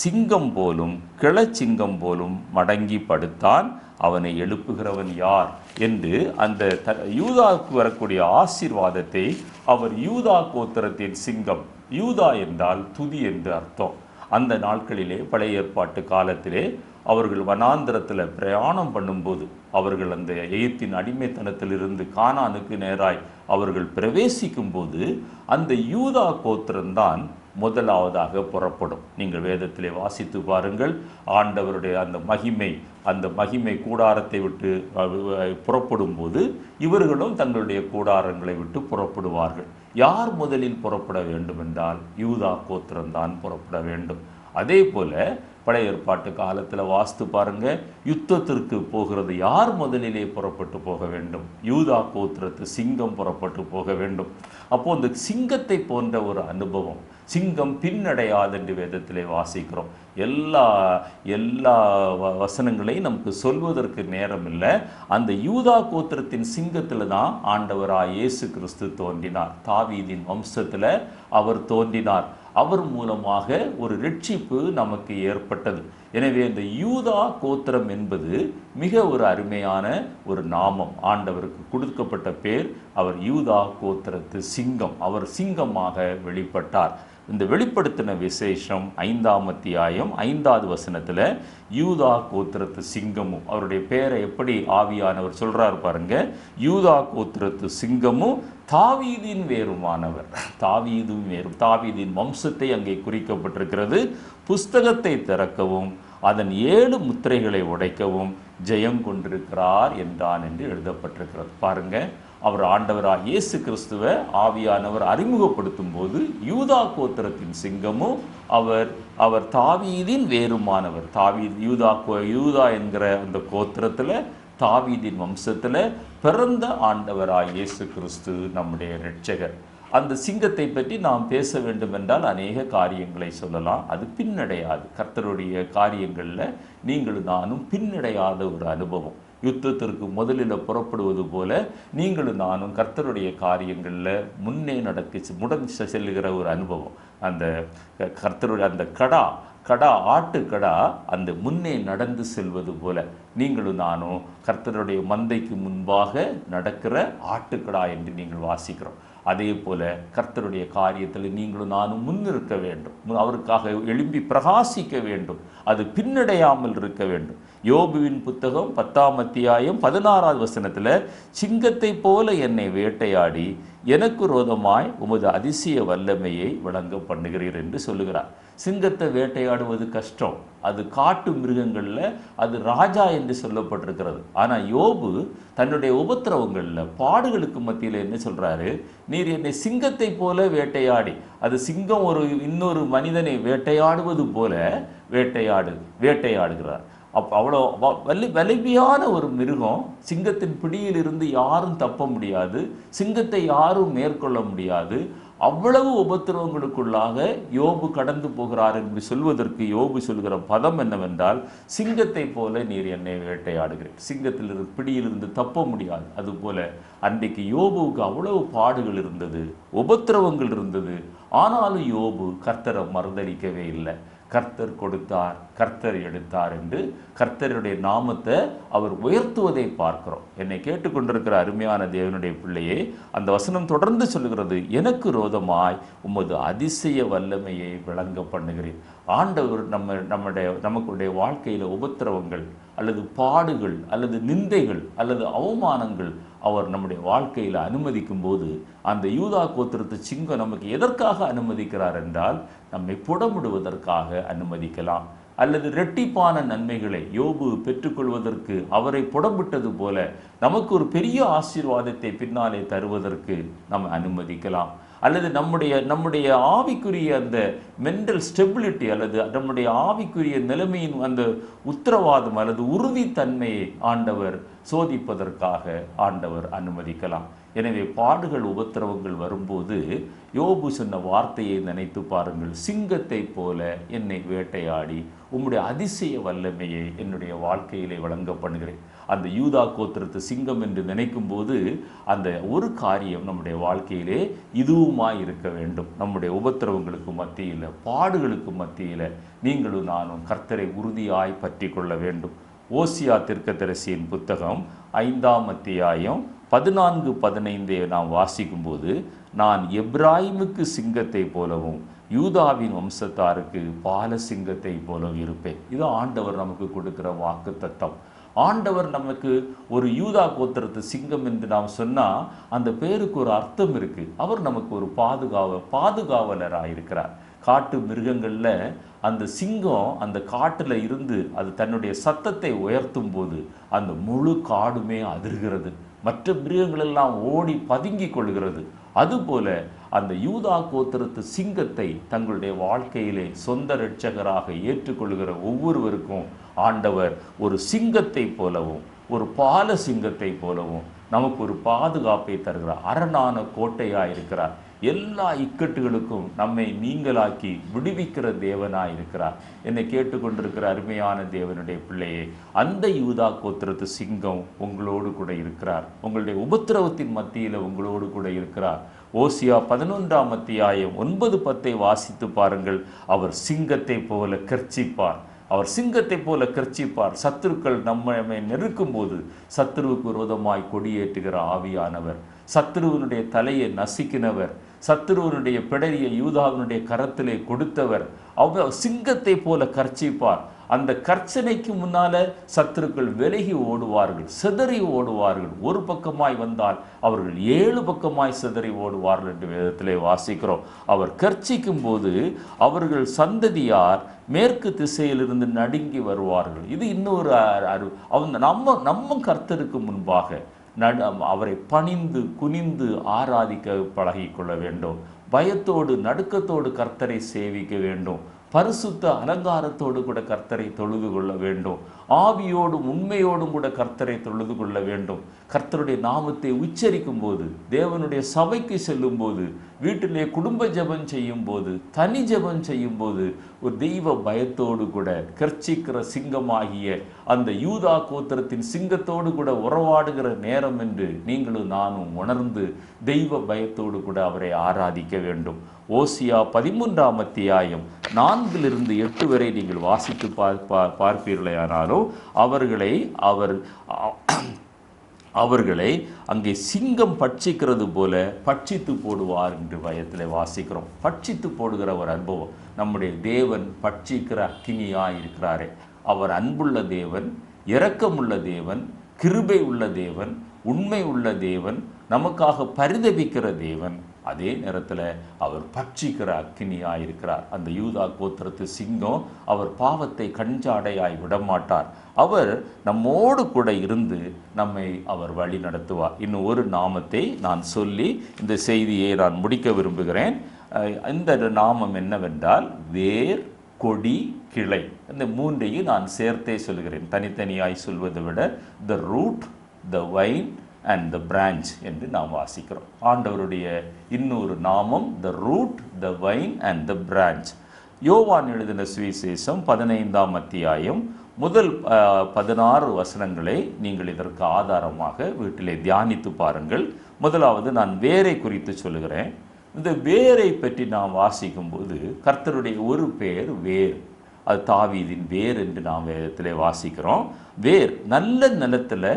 சிங்கம் போலும் கிளச்சிங்கம் போலும் மடங்கி படுத்தான், அவனை எழுப்புகிறவன் யார் என்று அந்த யூதாவுக்கு வரக்கூடிய ஆசீர்வாதத்தை அவர் யூதா கோத்திரத்தின் சிங்கம். யூதா என்றால் துதி என்று அர்த்தம். அந்த நாட்களிலே, பழைய ஏற்பாட்டு காலத்திலே அவர்கள் வனாந்திரத்தில் பிரயாணம் பண்ணும்போது, அவர்கள் அந்த எகிப்தின் அடிமைத்தனத்திலிருந்து கானானுக்கு நேராய் அவர்கள் பிரவேசிக்கும் போது அந்த யூதா கோத்திரம்தான் முதலாவதாக புறப்படும். நீங்கள் வேதத்திலே வாசித்து பாருங்கள். ஆண்டவருடைய அந்த மகிமை கூடாரத்தை விட்டு புறப்படும் போது இவர்களும் தங்களுடைய கூடாரங்களை விட்டு புறப்படுவார்கள். யார் முதலில் புறப்பட வேண்டும் என்றால் யூதா கோத்திரம்தான் புறப்பட வேண்டும். அதே போல பழைய ஏற்பாட்டு காலத்தில் வாஸ்து பாருங்க, யுத்தத்திற்கு போகிறது யார் முதலிலே புறப்பட்டு போக வேண்டும்? யூதா கோத்திரத்து சிங்கம் புறப்பட்டு போக வேண்டும். அப்போ இந்த சிங்கத்தை போன்ற ஒரு அனுபவம், சிங்கம் பின்னடையாது என்று வேதத்திலே வாசிக்கிறோம். எல்லா வசனங்களையும் நமக்கு சொல்வதற்கு நேரம் இல்லை. அந்த யூதா கோத்திரத்தின் சிங்கத்தில் தான் ஆண்டவராய் இயேசு கிறிஸ்து தோன்றினார். தாவீதின் வம்சத்தில் அவர் தோன்றினார். அவர் மூலமாக ஒரு ரட்சிப்பு நமக்கு ஏற்பட்டது. எனவே இந்த யூதா கோத்திரம் என்பது மிக ஒரு அருமையான ஒரு நாமம். ஆண்டவருக்கு கொடுக்கப்பட்ட பேர், அவர் யூதா கோத்திரத்து சிங்கம். அவர் சிங்கமாக வெளிப்பட்டார். இந்த வெளிப்படுத்தின விசேஷம் 5ஆம் அத்தியாயம் 5வது வசனத்தில் யூதா கோத்திரத்து சிங்கமும், அவருடைய பேரை எப்படி ஆவியானவர் சொல்றார் பாருங்க, யூதா கோத்திரத்து சிங்கமும் தாவீதின் வேறுமானவர். தாவீதின் வம்சத்தை அங்கே குறிக்கப்பட்டிருக்கிறது. புஸ்தகத்தை திறக்கவும் அதன் 7 முத்திரைகளை உடைக்கவும் ஜெயம் கொண்டிருக்கிறார் என்றான் என்று எழுதப்பட்டிருக்கிறது. பாருங்க, அவர் ஆண்டவராக இயேசு கிறிஸ்துவை ஆவியானவர் அறிமுகப்படுத்தும் போது யூதா கோத்திரத்தின் சிங்கமும் அவர் தாவீதின் வேறுமானவர். யூதா என்கிற அந்த கோத்திரத்தில், தாவீதின் வம்சத்தில் பிறந்த ஆண்டவராக இயேசு கிறிஸ்து நம்முடைய இரட்சகர். அந்த சிங்கத்தை பற்றி நாம் பேச வேண்டும் என்றால் அநேக காரியங்களை சொல்லலாம். அது பின்னடையாது. கர்த்தருடைய காரியங்களில் நீங்களும் நானும் பின்னடையாத ஒரு அனுபவம். யுத்தத்திற்கு முதலில் புறப்படுவது போல நீங்களும் நானும் கர்த்தருடைய காரியங்களில் முன்னே முடங்கி செல்லுகிற ஒரு அனுபவம். அந்த கர்த்தருடைய அந்த ஆட்டுக்கடா அந்த முன்னே நடந்து செல்வது போல நீங்களும் நானும் கர்த்தருடைய மந்தைக்கு முன்பாக நடக்கிற ஆட்டுக்கடா என்று நீங்கள் வாசிக்கிறோம். அதே போல கர்த்தருடைய காரியத்தில் நீங்களும் நானும் முன்னிருக்க வேண்டும். அவருக்காக எழும்பி பிரகாசிக்க வேண்டும். அது பின்னடையாமல் இருக்க வேண்டும். யோபுவின் புத்தகம் 10ஆம் அத்தியாயம் 16வது வசனத்தில், சிங்கத்தை போல என்னை வேட்டையாடி எனக்கு விரோதமாய் உமது அதிசய வல்லமையை விளங்க பண்ணுகிறீர் என்று சொல்லுகிறார். சிங்கத்தை வேட்டையாடுவது கஷ்டம். அது காட்டு மிருகங்களில் அது ராஜா என்று சொல்லப்பட்டிருக்கிறது. ஆனால் யோபு தன்னுடைய உபத்திரவங்களில் பாடுகளுக்கு மத்தியில் என்ன சொல்றாரு, நீர் என்னை சிங்கத்தை போல வேட்டையாடி, அது சிங்கம் இன்னொரு மனிதனை வேட்டையாடுவது போல வேட்டையாடுகிறார். அவ்வளோ வலிமையான ஒரு மிருகம். சிங்கத்தின் பிடியில் இருந்து யாரும் தப்ப முடியாது. சிங்கத்தை யாரும் மேற்கொள்ள முடியாது. அவ்வளவு உபத்திரவங்களுக்குள்ளாக யோபு கடந்து போகிறார் என்று சொல்வதற்கு யோபு சொல்கிற பதம் என்னவென்றால், சிங்கத்தை போல நீர் என்னை வேட்டையாடுகிறேன். சிங்கத்தில் பிடியிலிருந்து தப்ப முடியாது. அதுபோல அன்றைக்கு யோபுவுக்கு அவ்வளவு பாடுகள் இருந்தது, உபத்திரவங்கள் இருந்தது. ஆனாலும் யோபு கர்த்தரை மறுதளிக்கவே இல்லை. கர்த்தர் கொடுத்தார், கர்த்தர் எடுத்தார் என்று கர்த்தருடைய நாமத்தை அவர் உயர்த்துவதை பார்க்கிறோம். என்னை கேட்டுக்கொண்டிருக்கிற அருமையான தேவனுடைய பிள்ளையே, அந்த வசனம் தொடர்ந்து சொல்லுகிறது, எனக்கு விரோதமாய் உமது அதிசய வல்லமையை விளங்க பண்ணுகிறேன். ஆண்டவர் நமக்குடைய வாழ்க்கையில் உபத்திரவங்கள் அல்லது பாடுகள் அல்லது நிந்தைகள் அல்லது அவமானங்கள் அவர் நம்முடைய வாழ்க்கையில் அனுமதிக்கும் போது, அந்த யூதா கோத்திரத்து சிங்கம் நமக்கு எதற்காக அனுமதிக்கிறார் என்றால், நம்மை புடமிடுவதற்காக அனுமதிக்கலாம். அல்லது இரட்டிப்பான நன்மைகளை யோபு பெற்றுக்கொள்வதற்கு அவரை புடமிட்டது போல நமக்கு ஒரு பெரிய ஆசீர்வாதத்தை பின்னாலே தருவதற்கு நம்ம அனுமதிக்கலாம். அல்லது நம்முடைய ஆவிக்குரிய அந்த மென்டல் ஸ்டெபிலிட்டி அல்லது நம்முடைய ஆவிக்குரிய நிலைமையின் அந்த உத்தரவாதம் அல்லது உறுதித்தன்மையை ஆண்டவர் சோதிப்பதற்காக ஆண்டவர் அனுமதிக்கலாம். எனவே பாடுகள் உபத்திரவங்கள் வரும்போது யோபு சொன்ன வார்த்தையை நினைத்து பாருங்கள். சிங்கத்தை போல என்னை வேட்டையாடி உம்முடைய அதிசய வல்லமையை என்னுடைய வாழ்க்கையிலே வழங்க பண்ணுகிறேன். அந்த யூதா கோத்திரத்து சிங்கம் என்று நினைக்கும் போது அந்த ஒரு காரியம் நம்முடைய வாழ்க்கையிலே இதுவுமாய் இருக்க வேண்டும். நம்முடைய உபத்திரவங்களுக்கு மத்தியில், பாடுகளுக்கு மத்தியில் நீங்களும் நானும் கர்த்தரை உறுதியாய் பற்றி கொள்ள வேண்டும். ஓசியா தீர்க்கதரிசியின் புத்தகம் 5ஆம் அத்தியாயம் 14-15 நாம் வாசிக்கும்போது, நான் எப்ராயிமுக்கு சிங்கத்தை போலவும் யூதாவின் வம்சத்தாருக்கு பால சிங்கத்தை போலவும் இருப்பேன். இது ஆண்டவர் நமக்கு கொடுக்கிற வாக்கு தத்தம். ஆண்டவர் நமக்கு ஒரு யூதா கோத்திரத்து சிங்கம் என்று நாம் சொன்னால் அந்த பேருக்கு ஒரு அர்த்தம் இருக்குது. அவர் நமக்கு ஒரு பாதுகாவலராக இருக்கிறார். காட்டு மிருகங்களில் அந்த சிங்கம் அந்த காட்டில் இருந்து அது தன்னுடைய சத்தத்தை உயர்த்தும் போது அந்த முழு காடுமே அதிர்கிறது, மற்ற மிருகங்களெல்லாம் ஓடி பதுங்கி கொள்கிறது. அதுபோல அந்த யூதா கோத்திரத்து சிங்கத்தை தங்களுடைய வாழ்க்கையிலே சொந்த இரட்சகராக ஏற்றுக்கொள்கிற ஒவ்வொருவருக்கும் ஆண்டவர் ஒரு சிங்கத்தை போலவும் ஒரு பால சிங்கத்தை போலவும் நமக்கு ஒரு பாதுகாப்பை தருகிறார். அரணான கோட்டையாக இருக்கிறார். எல்லா இக்கட்டுகளுக்கும் நம்மை நீங்களாக்கி விடுவிக்கிற தேவனாய் இருக்கிறார். என்னை கேட்டுக்கொண்டிருக்கிற அருமையான தேவனுடைய பிள்ளையே, அந்த யூதா கோத்திரத்து சிங்கம் உங்களோடு கூட இருக்கிறார். உங்களுடைய உபத்திரவத்தின் மத்தியில் உங்களோடு கூட இருக்கிறார். ஓசியா 11ஆம் அத்தியாயம் 9-10 வாசித்து பாருங்கள். அவர் சிங்கத்தை போல கர்ச்சிப்பார். அவர் சிங்கத்தை போல கர்ச்சிப்பார். சத்துருக்கள் நம்மை நெருக்கும் போது சத்துருவுக்கு விரோதமாய் கொடியேற்றுகிற ஆவியானவர், சத்துருவனுடைய தலையை நசுக்கினவர், சத்துருவனுடைய பிடரியை யூதாவினுடைய கரத்திலே கொடுத்தவர் அவர் சிங்கத்தை போல கர்ச்சிப்பார். அந்த கர்ச்சனைக்கு முன்னால சத்துருக்கள் விலகி ஓடுவார்கள், சிதறி ஓடுவார்கள். ஒரு பக்கமாய் வந்தால் அவர்கள் 7 பக்கமாய் சிதறி ஓடுவார்கள் என்று வேதத்திலே வாசிக்கிறோம். அவர் கர்ச்சிக்கும் போது அவர்கள் சந்ததியார் மேற்கு திசையிலிருந்து நடுங்கி வருவார்கள். இது இன்னொரு நம்ம கர்த்தருக்கு முன்பாக அவரை பணிந்து குனிந்து ஆராதிக்க பழகிக்கொள்ள வேண்டும். பயத்தோடு நடுக்கத்தோடு கர்த்தரை சேவிக்க வேண்டும். பரிசுத்த அலங்காரத்தோடு கூட கர்த்தரை தொழுது கொள்ள வேண்டும். ஆவியோடும் உண்மையோடும் கூட கர்த்தரை தொழுது கொள்ள வேண்டும். கர்த்தருடைய நாமத்தை உச்சரிக்கும் போது, தேவனுடைய சபைக்கு செல்லும் போது, வீட்டிலே குடும்ப ஜெபம் செய்யும் போது, தனி ஜெபம் செய்யும் போது ஒரு தெய்வ பயத்தோடு கூட கர்ச்சிக்கிற சிங்கமாகிய அந்த யூதா கோத்திரத்தின் சிங்கத்தோடு கூட உறவாடுகிற நேரம் என்று நீங்களும் நானும் உணர்ந்து தெய்வ பயத்தோடு கூட அவரை ஆராதிக்க வேண்டும். ஓசியா 13ஆம் அத்தியாயம் 4-8 வரை நீங்கள் வாசித்து பார்ப்பீர்களேயானாலும் அவர்களை அங்கே சிங்கம் பட்சிக்கிறது போல பட்சித்து போடுவார் என்று பயத்தில் வாசிக்கிறோம். பட்சித்து போடுகிற ஒரு அனுபவம். நம்முடைய தேவன் பட்சிக்கிற அக்கினியாக இருக்கிறாரே. அவர் அன்புள்ள தேவன், இரக்கமுள்ள தேவன், கிருபை உள்ள தேவன், உண்மை உள்ள தேவன், நமக்காக பரிதபிக்கிற தேவன். அதே நேரத்தில் அவர் பட்சிக்கிற அக்கினியாய் இருக்கிறார். அந்த யூதா கோத்திரத்து சிங்கம் அவர் பாவத்தை கஞ்சாடையாய் விடமாட்டார். அவர் நம்மோடு கூட இருந்து நம்மை அவர் வழி நடத்துவார். இன்னும் ஒரு நாமத்தை நான் சொல்லி இந்த செய்தியை நான் முடிக்க விரும்புகிறேன். இந்த நாமம் என்னவென்றால் வேர், கொடி, கிளை. இந்த மூன்றையும் நான் சேர்த்தே சொல்கிறேன், தனித்தனியாய் சொல்வதை விட. The root, the vine and the branch என்று நாம் வாசிக்கிறோம். ஆண்டவருடைய இன்னொரு நாமம் the root, the vine and the branch. யோவான் எழுதின சுவிசேஷம் 15ஆம் அத்தியாயம் முதல் 16 வசனங்களை நீங்கள் இதற்கு ஆதாரமாக வீட்டிலே தியானித்து பாருங்கள். முதலாவது நான் வேரை குறித்து சொல்லுகிறேன். இந்த வேரை பற்றி நாம் வாசிக்கும்போது கர்த்தருடைய ஒரு பெயர் வேர். அது தாவீதின் வேர் என்று நாம் வேதத்திலே வாசிக்கிறோம். வேர் நல்ல நிலத்தில்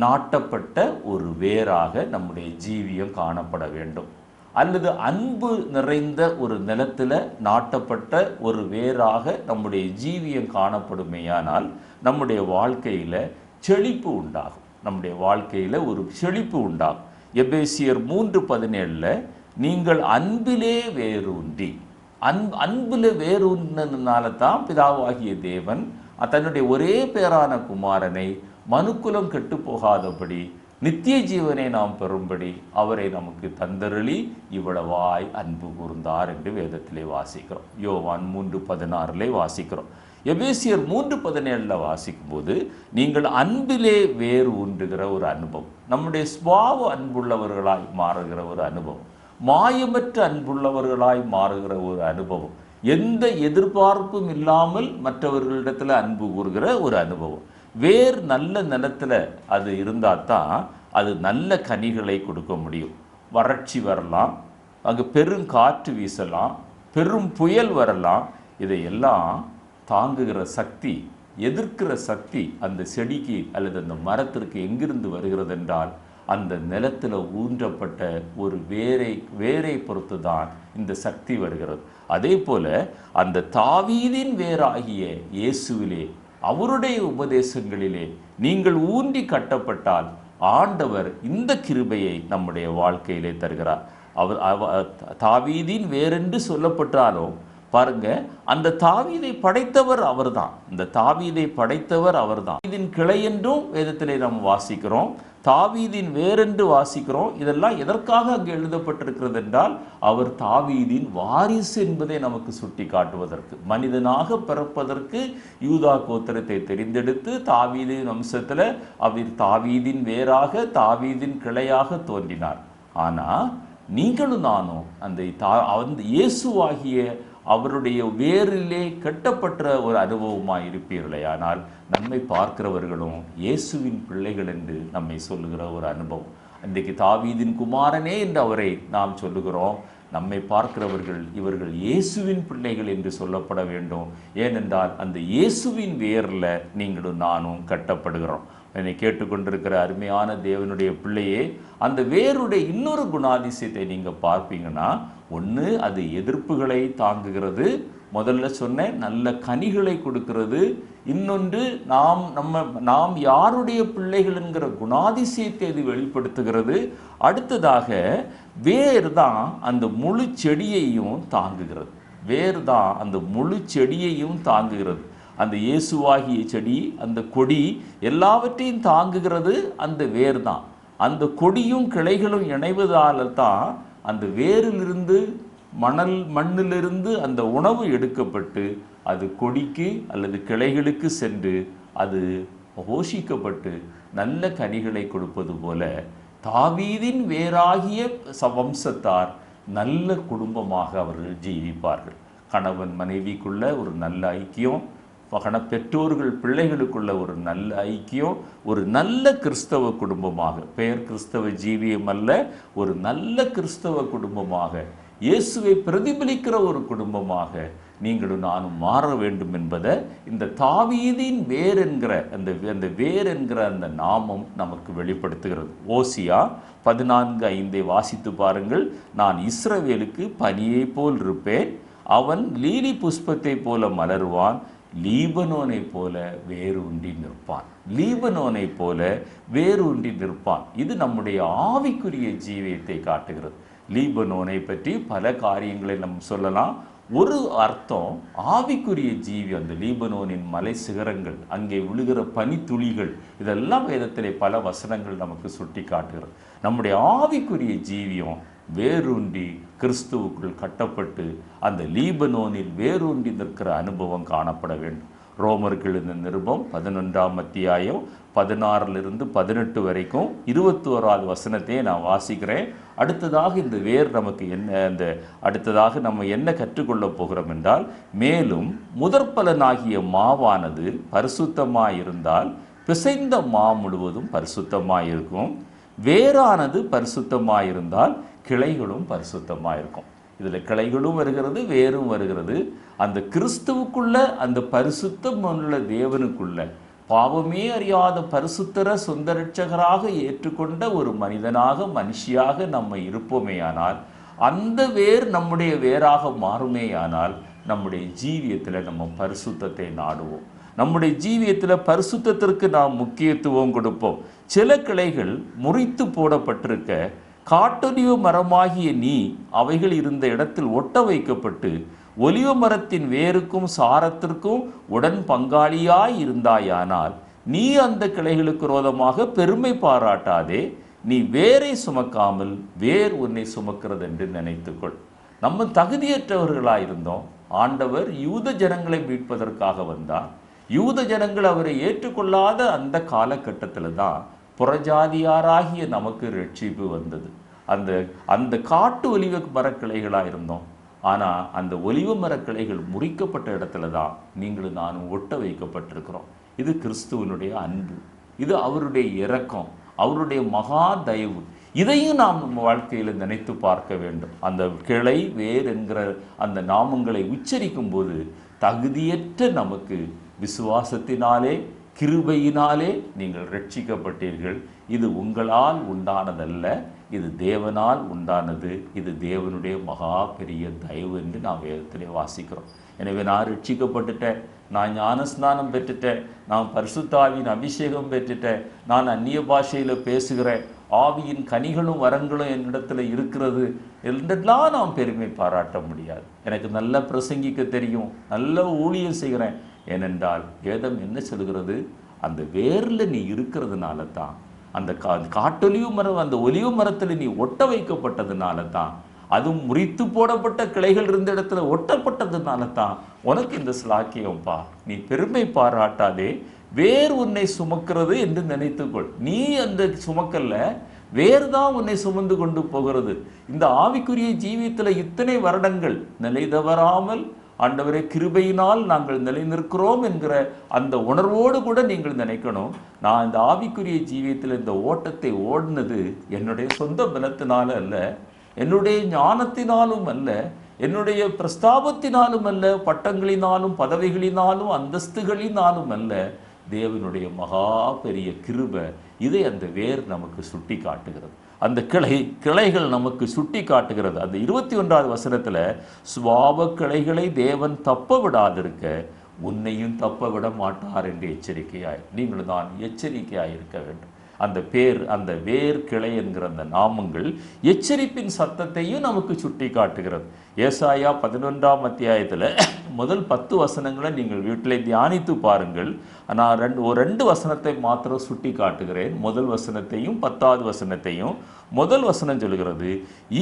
நாட்டப்பட்ட ஒரு வேராக நம்முடைய ஜீவியம் காணப்பட வேண்டும். அல்லது அன்பு நிறைந்த ஒரு நிலத்தில் நாட்டப்பட்ட ஒரு வேராக நம்முடைய ஜீவியம் காணப்படுமேயானால் நம்முடைய வாழ்க்கையில் செழிப்பு உண்டாகும். நம்முடைய வாழ்க்கையில் ஒரு செழிப்பு உண்டாகும். எபேசியர் 3:17 நீங்கள் அன்பிலே வேரூன்றி, அன்பில் வேரூன்றதுனால தான் பிதாவாகிய தேவன் தன்னுடைய ஒரே பேரான குமாரனை மனுக்குலம் கெட்டு போகாதபடி நித்திய ஜீவனை நாம் பெறும்படி அவரை நமக்கு தந்தருளி இவ்வளவாய் அன்பு கூர்ந்தார் என்று வேதத்திலே வாசிக்கிறோம். யோவான் 3:16 வாசிக்கிறோம். எபேசியர் 3:17 வாசிக்கும் போது நீங்கள் அன்பிலே வேறு ஊன்றுகிற ஒரு அனுபவம், நம்முடைய சுபாவ அன்புள்ளவர்களாய் மாறுகிற ஒரு அனுபவம், மாயமற்ற அன்புள்ளவர்களாய் மாறுகிற ஒரு அனுபவம், எந்த எதிர்பார்ப்பும் இல்லாமல் மற்றவர்களிடத்தில் அன்பு கூறுகிற ஒரு அனுபவம். வேர் நல்ல நிலத்தில் அது இருந்தால் தான் அது நல்ல கனிகளை கொடுக்க முடியும். வறட்சி வரலாம், அங்கே பெருங்காற்று வீசலாம், பெரும் புயல் வரலாம். இதையெல்லாம் தாங்குகிற சக்தி, எதிர்க்கிற சக்தி அந்த செடிக்கு அல்லது அந்த மரத்திற்கு எங்கிருந்து வருகிறது என்றால் அந்த நிலத்தில் ஊன்றப்பட்ட ஒரு வேரை பொறுத்து தான் இந்த சக்தி வருகிறது. அதே போல அந்த தாவீதின் வேராகிய இயேசுவிலே, அவருடைய உபதேசங்களிலே நீங்கள் ஊன்றி கட்டப்பட்டால் ஆண்டவர் இந்த கிருபையை நம்முடைய வாழ்க்கையிலே தருகிறார். தாவீதின் வேரென்று சொல்லப்பட்டாலும் பாருங்க, அந்த தாவீதை படைத்தவர் அவர்தான். இந்த தாவீதை படைத்தவர் அவர்தான். இதன் கிளை என்றும் வேதத்திலே நாம் வாசிக்கிறோம், தாவீதின் வேரென்று வாசிக்கிறோம். இதெல்லாம் எதற்காக அங்கு எழுதப்பட்டிருக்கிறது என்றால், அவர் தாவீதின் வாரிசு என்பதை நமக்கு சுட்டி காட்டுவதற்கு, மனிதனாக பிறப்பதற்கு யூதா கோத்திரத்தை தெரிந்தெடுத்து தாவீதின் வம்சத்தில் அவர் தாவீதின் வேராக, தாவீதின் கிளையாக தோன்றினார். ஆனால் நீங்களும் நானும் அந்த இயேசுவாகிய அவருடைய வேரிலே கட்டப்பட்ட ஒரு அனுபவமாக இருப்பீர்களே, ஆனால் நம்மை பார்க்கிறவர்களும் இயேசுவின் பிள்ளைகள் என்று நம்மை சொல்லுகிற ஒரு அனுபவம். இன்றைக்கு தாவீதின் குமாரனே என்று அவரை நாம் சொல்லுகிறோம். நம்மை பார்க்கிறவர்கள் இவர்கள் இயேசுவின் பிள்ளைகள் என்று சொல்லப்பட வேண்டும். ஏனென்றால் அந்த இயேசுவின் வேரில் நீங்களும் நானும் கட்டப்படுகிறோம். என்னை கேட்டுக்கொண்டிருக்கிற அருமையான தேவனுடைய பிள்ளையே, அந்த வேருடைய இன்னொரு குணாதிசயத்தை நீங்கள் பார்ப்பீங்கன்னா, ஒன்று அது எதிர்ப்புகளை தாங்குகிறது, முதல்ல சொன்ன நல்ல கனிகளை கொடுக்கிறது. இன்னொன்று நாம் யாருடைய பிள்ளைகள் என்கிற குணாதிசயத்தை அது வெளிப்படுத்துகிறது. அடுத்ததாக வேர் தான் அந்த முழு செடியையும் தாங்குகிறது. வேர் தான் அந்த முழு செடியையும் தாங்குகிறது. அந்த இயேசுவாகிய செடி, அந்த கொடி எல்லாவற்றையும் தாங்குகிறது அந்த வேர் தான். அந்த கொடியும் கிளைகளும் இணைவதால் தான் அந்த வேரிலிருந்து மண்ணிலிருந்து அந்த உணவு எடுக்கப்பட்டு அது கொடிக்கு அல்லது கிளைகளுக்கு சென்று அது போஷிக்கப்பட்டு நல்ல கனிகளை கொடுப்பது போல, தாவீதின் வேராகிய வம்சத்தார் நல்ல குடும்பமாக அவர்கள் ஜீவிப்பார்கள். கணவன் மனைவிக்குள்ள ஒரு நல்ல ஐக்கியம், பெற்றோர்கள் பிள்ளைகளுக்குள்ள ஒரு நல்ல ஐக்கியம், ஒரு நல்ல கிறிஸ்தவ குடும்பமாக, பெயர் கிறிஸ்தவ ஜீவியம் அல்ல, ஒரு நல்ல கிறிஸ்தவ குடும்பமாக, இயேசுவை பிரதிபலிக்கிற ஒரு குடும்பமாக நீங்களும் நானும் மாற வேண்டும் என்பதை இந்த தாவீதின் வேர் என்கிற அந்த வேர் என்கிற அந்த நாமம் நமக்கு வெளிப்படுத்துகிறது. ஓசியா 14:5 வாசித்து பாருங்கள். நான் இஸ்ரவேலுக்கு பனியை போல் இருப்பேன், அவன் லீலி புஷ்பத்தை போல மலருவான், லீபனோனை போல வேரூன்றி நிற்பான். லீபனோனை போல வேரூன்றி நிற்பான். இது நம்முடைய ஆவிக்குரிய ஜீவியத்தை காட்டுகிறது. லீபனோனை பற்றி பல காரியங்களை நம்ம சொல்லலாம். ஒரு அர்த்தம் ஆவிக்குரிய ஜீவி, அந்த லீபனோனின் மலை சிகரங்கள், அங்கே விழுகிற பனித்துளிகள், இதெல்லாம் வேதத்திலே பல வசனங்கள் நமக்கு சுட்டி காட்டுகிறது. நம்முடைய ஆவிக்குரிய ஜீவியம் வேரூன்றி கிறிஸ்துவுக்குள் கட்டப்பட்டு அந்த லீபனோனில் வேரூன்றி நிற்கிற அனுபவம் காணப்பட வேண்டும். ரோமர்கள் எழுதின நிருபம் 11ஆம் அத்தியாயம் 16-18 வரைக்கும் 21வது வசனத்தை நான் வாசிக்கிறேன். அடுத்ததாக இந்த வேர் நமக்கு அடுத்ததாக நம்ம என்ன கற்றுக்கொள்ளப் போகிறோம் என்றால், மேலும் முதற்பலனாகிய மாவானது பரிசுத்தமாயிருந்தால் பிசைந்த மா முழுவதும் பரிசுத்தமாயிருக்கும், வேரானது பரிசுத்தமாயிருந்தால் கிளைகளும் பரிசுத்தமாயிருக்கும். இதில் கிளைகளும் வருகிறது, வேரும் வருகிறது. அந்த கிறிஸ்துவுக்குள்ள, அந்த பரிசுத்தம் உள்ள தேவனுக்குள்ள, பாவமே அறியாத பரிசுத்தர சொந்த இரட்சகராக ஏற்றுக்கொண்ட ஒரு மனுஷியாக நம்ம இருப்போமேயானால், அந்த வேர் நம்முடைய வேராக மாறுமேயானால், நம்முடைய ஜீவியத்தில் நம்ம பரிசுத்தத்தை நாடுவோம். நம்முடைய ஜீவியத்தில் பரிசுத்தத்திற்கு நாம் முக்கியத்துவம் கொடுப்போம். சில கிளைகள் முறித்து போடப்பட்டிருக்க, காட்டொலிவ மரமாகிய நீ அவைகள் இருந்த இடத்தில் ஒட்ட வைக்கப்பட்டு ஒலிவ மரத்தின் வேருக்கும் சாரத்திற்கும் உடன் பங்காளியாய் இருந்தாயானால், நீ அந்த கிளைகளுக்கு விரோதமாக பெருமை பாராட்டாதே, நீ வேரை சுமக்காமல் வேர் உன்னை சுமக்கிறது என்று நினைத்துக்கொள். நம்ம தகுதியற்றவர்களாயிருந்தோம். ஆண்டவர் யூத ஜனங்களை மீட்பதற்காக வந்தார். யூத ஜனங்கள் அவரை ஏற்றுக்கொள்ளாத அந்த காலகட்டத்தில் தான் புறஜாதியாராகிய நமக்கு ரட்சிப்பு வந்தது. அந்த காட்டு ஒலிவ மரக்கிளைகளாக இருந்தோம். ஆனால் அந்த ஒலிவ மரக்கிளைகள் முறிக்கப்பட்ட இடத்துல தான் நீங்களும் நானும் ஒட்ட வைக்கப்பட்டிருக்கிறோம். இது கிறிஸ்துவனுடைய அன்பு, இது அவருடைய இரக்கம், அவருடைய மகா தயவு. இதையும் நாம் நம்ம வாழ்க்கையில் நினைத்து பார்க்க வேண்டும். அந்த கிளை வேர் என்கிற அந்த நாமங்களை உச்சரிக்கும் போது தகுதியற்ற நமக்கு விசுவாசத்தினாலே கிருபையினாலே நீங்கள் ரட்சிக்கப்பட்டீர்கள். இது உங்களால் உண்டானதல்ல, இது தேவனால் உண்டானது. இது தேவனுடைய மகா பெரிய தயவு என்று நாம் வேதத்திலே வாசிக்கிறோம். எனவே நான் ரட்சிக்கப்பட்டுட்டேன், நான் ஞானஸ்நானம் பெற்றுட்டேன், நான் பரிசுத்தாவின் அபிஷேகம் பெற்றுட்டேன், நான் அந்நிய பாஷையில் பேசுகிறேன், ஆவியின் கனிகளும் வரங்களும் என்னிடத்துல இருக்கிறது என்றெல்லாம் நாம் பெருமை பாராட்ட முடியாது. எனக்கு நல்லா பிரசங்கிக்க தெரியும், நல்ல ஊழியம் செய்கிறேன். ஏனென்றால் வேதம் என்ன சொல்கிறது? அந்த வேரில் நீ இருக்கிறதுனால தான், அந்த காட்டொலிவு மரம், அந்த ஒலிவு மரத்தில் நீ ஒட்ட வைக்கப்பட்டதுனால தான், அதுவும் முறித்து போடப்பட்ட கிளைகள் இருந்த இடத்துல ஒட்டப்பட்டதுனால தான் உனக்கு இந்த ஸ்லாக்கியம்பா. நீ பெருமை பாராட்டாதே, வேர் உன்னை சுமக்கிறது என்று நினைத்துக்கொள். நீ அந்த சுமக்கல்ல, வேறு தான் உன்னை சுமந்து கொண்டு போகிறது. இந்த ஆவிக்குரிய ஜீவியத்தில் இத்தனை வருடங்கள் நிலை தவறாமல் ஆண்டவரே கிருபையினால் நாங்கள் நிலை நிற்கிறோம் என்கிற அந்த உணர்வோடு கூட நீங்கள் நினைக்கணும், நான் இந்த ஆவிக்குரிய ஜீவியத்தில் இந்த ஓட்டத்தை ஓடினது என்னுடைய சொந்த பலத்தினால அல்ல, என்னுடைய ஞானத்தினாலும் அல்ல, என்னுடைய பிரஸ்தாபத்தினாலும் அல்ல, பட்டங்களினாலும் பதவிகளினாலும் அந்தஸ்துகளினாலும் அல்ல, தேவனுடைய மகா பெரிய கிருபை. இதை அந்த வேர் நமக்கு சுட்டி காட்டுகிறது, அந்த கிளைகள் நமக்கு சுட்டி காட்டுகிறது. அந்த 21வது வசனத்தில் சுவாப கிளைகளை தேவன் தப்ப விடாதிருக்க உன்னையும் தப்ப விட மாட்டார் என்று எச்சரிக்கையாய் நீங்கள் தான் எச்சரிக்கையாய் இருக்க வேண்டும். அந்த வேர் கிளை என்கிற அந்த நாமங்கள் எச்சரிப்பின் சத்தத்தையும் நமக்கு சுட்டி காட்டுகிறது. ஏசாயா 11ஆம் அத்தியாயத்தில் முதல் 10 வசனங்களை நீங்கள் வீட்டில் தியானித்து பாருங்கள். நான் ரெண்டு வசனத்தை மாத்திரம் சுட்டி காட்டுகிறேன், முதல் வசனத்தையும் 10வது வசனத்தையும். முதல் வசனம் சொல்கிறது,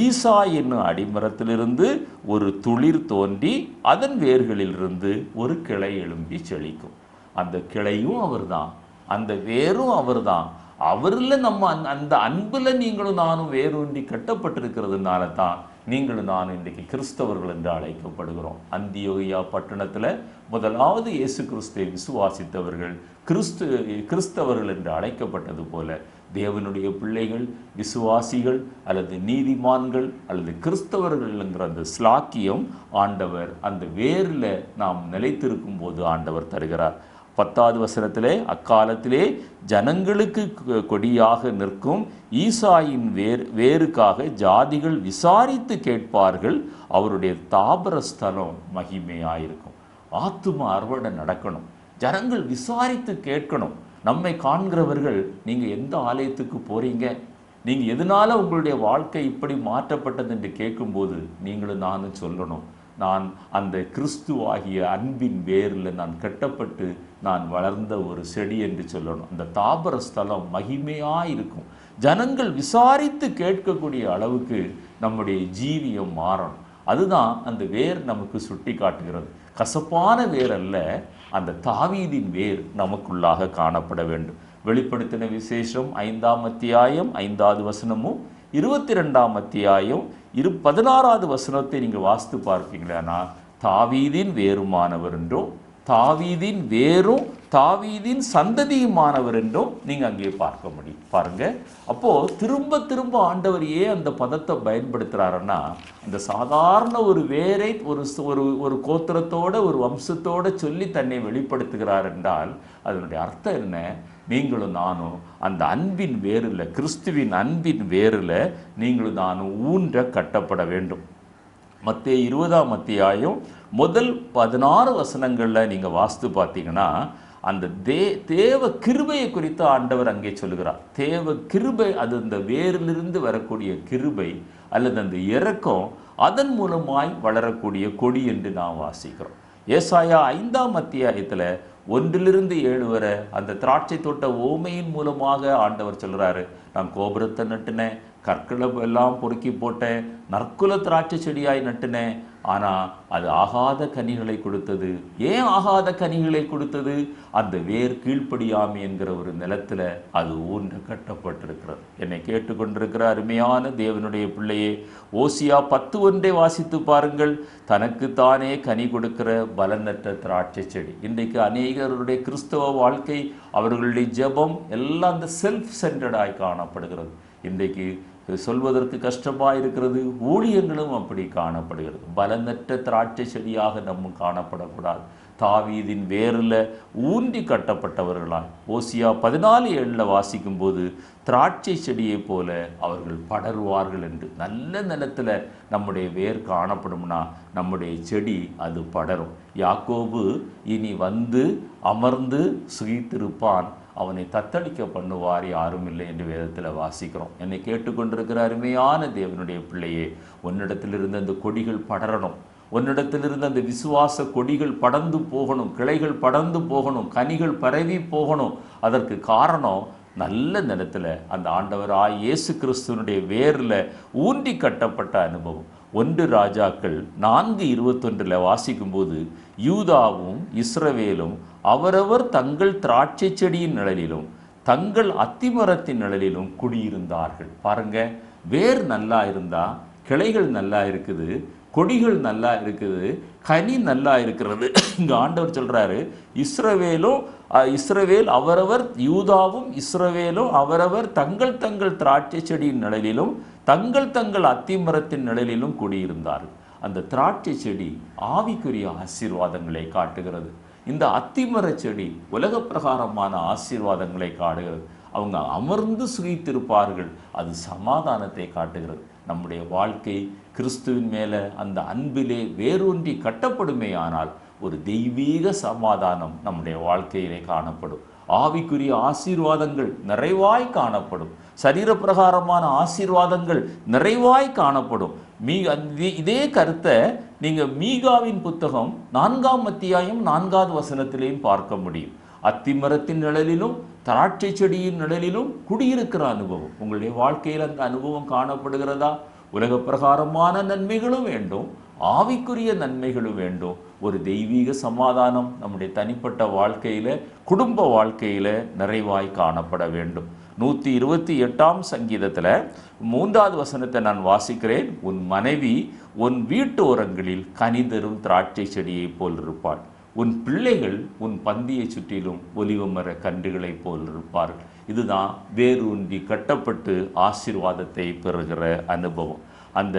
ஈசா என்னும் அடிமரத்திலிருந்து ஒரு துளிர் தோன்றி அதன் வேர்களிலிருந்து ஒரு கிளை எழும்பி செழிக்கும். அந்த கிளையும் அவர்தான், அந்த வேரும் அவர்தான். அவரில் நம்ம அந்த அன்பில் நீங்களும் நானும் வேரூன்றி கட்டப்பட்டிருக்கிறதுனால தான் நீங்களும் நானும் இன்றைக்கு கிறிஸ்தவர்கள் என்று அழைக்கப்படுகிறோம். அந்தியோகியா பட்டணத்தில் முதலாவது இயேசு கிறிஸ்துவை விசுவாசித்தவர்கள் கிறிஸ்தவர்கள் என்று அழைக்கப்பட்டது போல தேவனுடைய பிள்ளைகள், விசுவாசிகள் அல்லது நீதிமான்கள் அல்லது கிறிஸ்தவர்கள் என்கிற அந்த ஸ்லாக்கியம் ஆண்டவர் அந்த வேரில் நாம் நிலைத்திருக்கும் போது ஆண்டவர் தருகிறார். 10வது வசனத்திலே, அக்காலத்திலே ஜனங்களுக்கு கொடியாக நிற்கும் ஈசாயின் வேருக்காக ஜாதிகள் விசாரித்து கேட்பார்கள், அவருடைய தாபர ஸ்தலம் மகிமையாயிருக்கும். ஆத்தும அறுவடை நடக்கணும், ஜனங்கள் விசாரித்து கேட்கணும். நம்மை காண்கிறவர்கள், நீங்கள் எந்த ஆலயத்துக்கு போறீங்க, நீங்கள் எதனால உங்களுடைய வாழ்க்கை இப்படி மாற்றப்பட்டது என்று கேட்கும்போது நீங்களும் நானும் சொல்லணும், நான் அந்த கிறிஸ்துவாகிய அன்பின் வேரில் நான் கட்டப்பட்டு நான் வளர்ந்த ஒரு செடி என்று சொல்லணும். அந்த தாபர ஸ்தலம் மகிமையாக இருக்கும். ஜனங்கள் விசாரித்து கேட்கக்கூடிய அளவுக்கு நம்முடைய ஜீவியம் மாறணும். அதுதான் அந்த வேர் நமக்கு சுட்டி காட்டுகிறது. கசப்பான வேர் அல்ல, அந்த தாவீதின் வேர் நமக்குள்ளாக காணப்பட வேண்டும். வெளிப்படுத்தின விசேஷம் 5ஆம் அத்தியாயம் 5வது வசனமும் 22ஆம் அத்தியாயம் 16வது வசனத்தை நீங்கள் வாசித்து பார்ப்பீங்களா, தாவீதின் வேறுமானவர் என்றும் தாவீதின் வேரும் தாவீதின் சந்ததியுமானவர் என்றும் நீங்கள் அங்கே பார்க்க முடியும். பாருங்க, அப்போது திரும்ப திரும்ப ஆண்டவர் ஏன் அந்த பதத்தை பயன்படுத்துகிறாருன்னா, அந்த சாதாரண ஒரு வேரை ஒரு கோத்திரத்தோட ஒரு வம்சத்தோடு சொல்லி தன்னை வெளிப்படுத்துகிறார் என்றால் அதனுடைய அர்த்தம் என்ன? நீங்களும் நானும் அந்த அன்பின் வேரில், கிறிஸ்துவின் அன்பின் வேரில் நீங்களும் நானும் ஊன்ற கட்டப்பட வேண்டும். மத்தேயு 20ஆம் அத்தியாயம் முதல் 16 வசனங்களில் நீங்கள் வாசித்து பார்த்தீங்கன்னா அந்த தேவ கிருபையை குறித்து ஆண்டவர் அங்கே சொல்லுகிறார். தேவ கிருபை, அது அந்த வேரிலிருந்து வரக்கூடிய கிருபை அல்லது அந்த இரக்கம், அதன் மூலமாய் வளரக்கூடிய கொடி என்று நாம் வாசிக்கிறோம். ஏசாயா 5ஆம் அத்தியாயத்தில் 1-7 வரை அந்த திராட்சை தோட்ட ஓமையின் மூலமாக ஆண்டவர் சொல்கிறாரு, நான் கோபுரத்தை நட்டுனேன், கற்களை எல்லாம் பொறுக்கி போட்டேன், நற்குல திராட்சை செடியாய் நட்டுனேன், ஆனால் அது ஆகாத கனிகளை கொடுத்தது. ஏன் ஆகாத கனிகளை கொடுத்தது? அந்த வேர் கீழ்ப்படியாமை என்கிற ஒரு நிலத்தில் அது ஊன்று கட்டப்பட்டிருக்கிறது. என்னை கேட்டுக்கொண்டிருக்கிற அருமையான தேவனுடைய பிள்ளையே, ஓசியா 10:1 வாசித்து பாருங்கள். தனக்குத்தானே கனி கொடுக்கிற பலனற்ற திராட்சை செடி. இன்றைக்கு அநேகருடைய கிறிஸ்தவ வாழ்க்கை, அவர்களுடைய ஜெபம் எல்லாம் அந்த செல்ஃப் சென்டர்டாய் காணப்படுகிறது. இன்றைக்கு சொல்வதற்கு கஷ்டமாக இருக்கிறது, ஊழியங்களும் அப்படி காணப்படுகிறது. பலனற்ற திராட்சை செடியாக நம்ம காணப்படக்கூடாது. தாவீதின் வேரில் ஊன்றி கட்டப்பட்டவர்களாய். ஓசியா 14:7 வாசிக்கும்போது திராட்சை செடியை போல அவர்கள் படருவார்கள் என்று. நல்ல நிலத்தில் நம்முடைய வேர் காணப்படும்னா நம்முடைய செடி அது படரும். யாக்கோபு இனி வந்து அமர்ந்து சுகித்திருப்பான், அவனை தத்தளிக்க பண்ணுவார் யாரும் இல்லை என்று வேதத்தில் வாசிக்கிறோம். என்னை கேட்டுக்கொண்டிருக்கிற அருமையான தேவனுடைய பிள்ளையே, உன்னிடத்திலிருந்து அந்த கொடிகள் படரணும். உன்னிடத்திலிருந்து அந்த விசுவாச கொடிகள் படர்ந்து போகணும், கிளைகள் படர்ந்து போகணும், கனிகள் பரவி போகணும். அதற்கு காரணம் நல்ல நிலத்தில் அந்த ஆண்டவராய் இயேசு கிறிஸ்துவனுடைய வேரில் ஊன்றி கட்டப்பட்ட அனுபவம். 1 ராஜாக்கள் 4:21 வாசிக்கும்போது யூதாவும் இஸ்ரவேலும் அவரவர் தங்கள் திராட்சை செடியின் நிழலிலும் தங்கள் அத்திமரத்தின் நிழலிலும் குடியிருந்தார்கள். பாருங்க, வேர் நல்லா இருந்தா கிளைகள் நல்லா இருக்குது, கொடிகள் நல்லா இருக்குது, கனி நல்லா இருக்கிறது. இங்க ஆண்டவர் சொல்றாரு, இஸ்ரவேல் அவரவர், யூதாவும் இஸ்ரவேலும் அவரவர் தங்கள் தங்கள் திராட்சை செடியின் நிழலிலும் தங்கள் தங்கள் அத்திமரத்தின் நிழலிலும் குடியிருந்தார்கள். அந்த திராட்சை செடி ஆவிக்குரிய ஆசீர்வாதங்களை காட்டுகிறது. இந்த அத்திமர செடி உலக பிரகாரமான ஆசீர்வாதங்களை காட்டுகிறது. அவங்க அமர்ந்து சுகித்திருப்பார்கள், அது சமாதானத்தை காட்டுகிறது. நம்முடைய வாழ்க்கை கிறிஸ்துவின் மேலே அந்த அன்பிலே வேரூன்றி கட்டப்படுமே ஆனால் ஒரு தெய்வீக சமாதானம் நம்முடைய வாழ்க்கையிலே காணப்படும். ஆவிக்குரிய ஆசீர்வாதங்கள் நிறைவாய் காணப்படும். சரீர பிரகாரமான ஆசீர்வாதங்கள் நிறைவாய் காணப்படும். இதே கருத்தை நீங்கள் மீகாவின் புத்தகம் 4ஆம் அத்தியாயம் 4வது வசனத்திலேயும் பார்க்க முடியும். அத்திமரத்தின் நிழலிலும் திராட்சை செடியின் நிழலிலும் குடியிருக்கிற அனுபவம் உங்களுடைய வாழ்க்கையில் அந்த அனுபவம் காணப்படுகிறதா? உலக பிரகாரமான நன்மைகளும் வேண்டும், ஆவிக்குரிய நன்மைகளும் வேண்டும். ஒரு தெய்வீக சமாதானம் நம்முடைய தனிப்பட்ட வாழ்க்கையில், குடும்ப வாழ்க்கையில் நிறைவாய் காணப்பட வேண்டும். 128ஆம் சங்கீதத்தில் 3வது வசனத்தை நான் வாசிக்கிறேன். உன் மனைவி உன் வீட்டு ஓரங்களில் கனிதரும் திராட்சை செடியை போல் இருப்பாள், உன் பிள்ளைகள் உன் பந்தியை சுற்றிலும் ஒலிவமர கன்றுகளைப் போல் இருப்பார்கள். இதுதான் வேரூன்றி கட்டப்பட்டு ஆசீர்வாதத்தை பெறுகிற அனுபவம். அந்த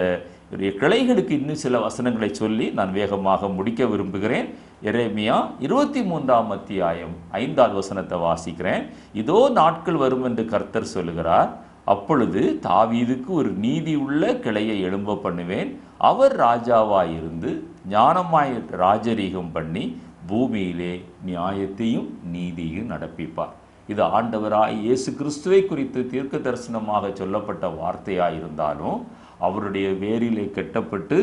கிளைகளுக்கு இன்னும் சில வசனங்களை சொல்லி நான் வேகமாக முடிக்க விரும்புகிறேன். எரேமியா 23ஆம் அத்தியாயம் 5வது வசனத்தை வாசிக்கிறேன். இதோ நாட்கள் வரும் என்று கர்த்தர் சொல்லுகிறார், அப்பொழுது தாவீதுக்கு ஒரு நீதி உள்ள கிளையை எழும்ப பண்ணுவேன், அவர் ராஜாவாயிருந்து ஞானமாய் ராஜரீகம் பண்ணி பூமியிலே நியாயத்தையும் நீதியும் நடப்பிப்பார். இது ஆண்டவராய் இயேசு கிறிஸ்துவை குறித்து தீர்க்க தரிசனமாக சொல்லப்பட்ட வார்த்தையாயிருந்தாலும் அவருடைய வேரிலே கட்டப்பட்டு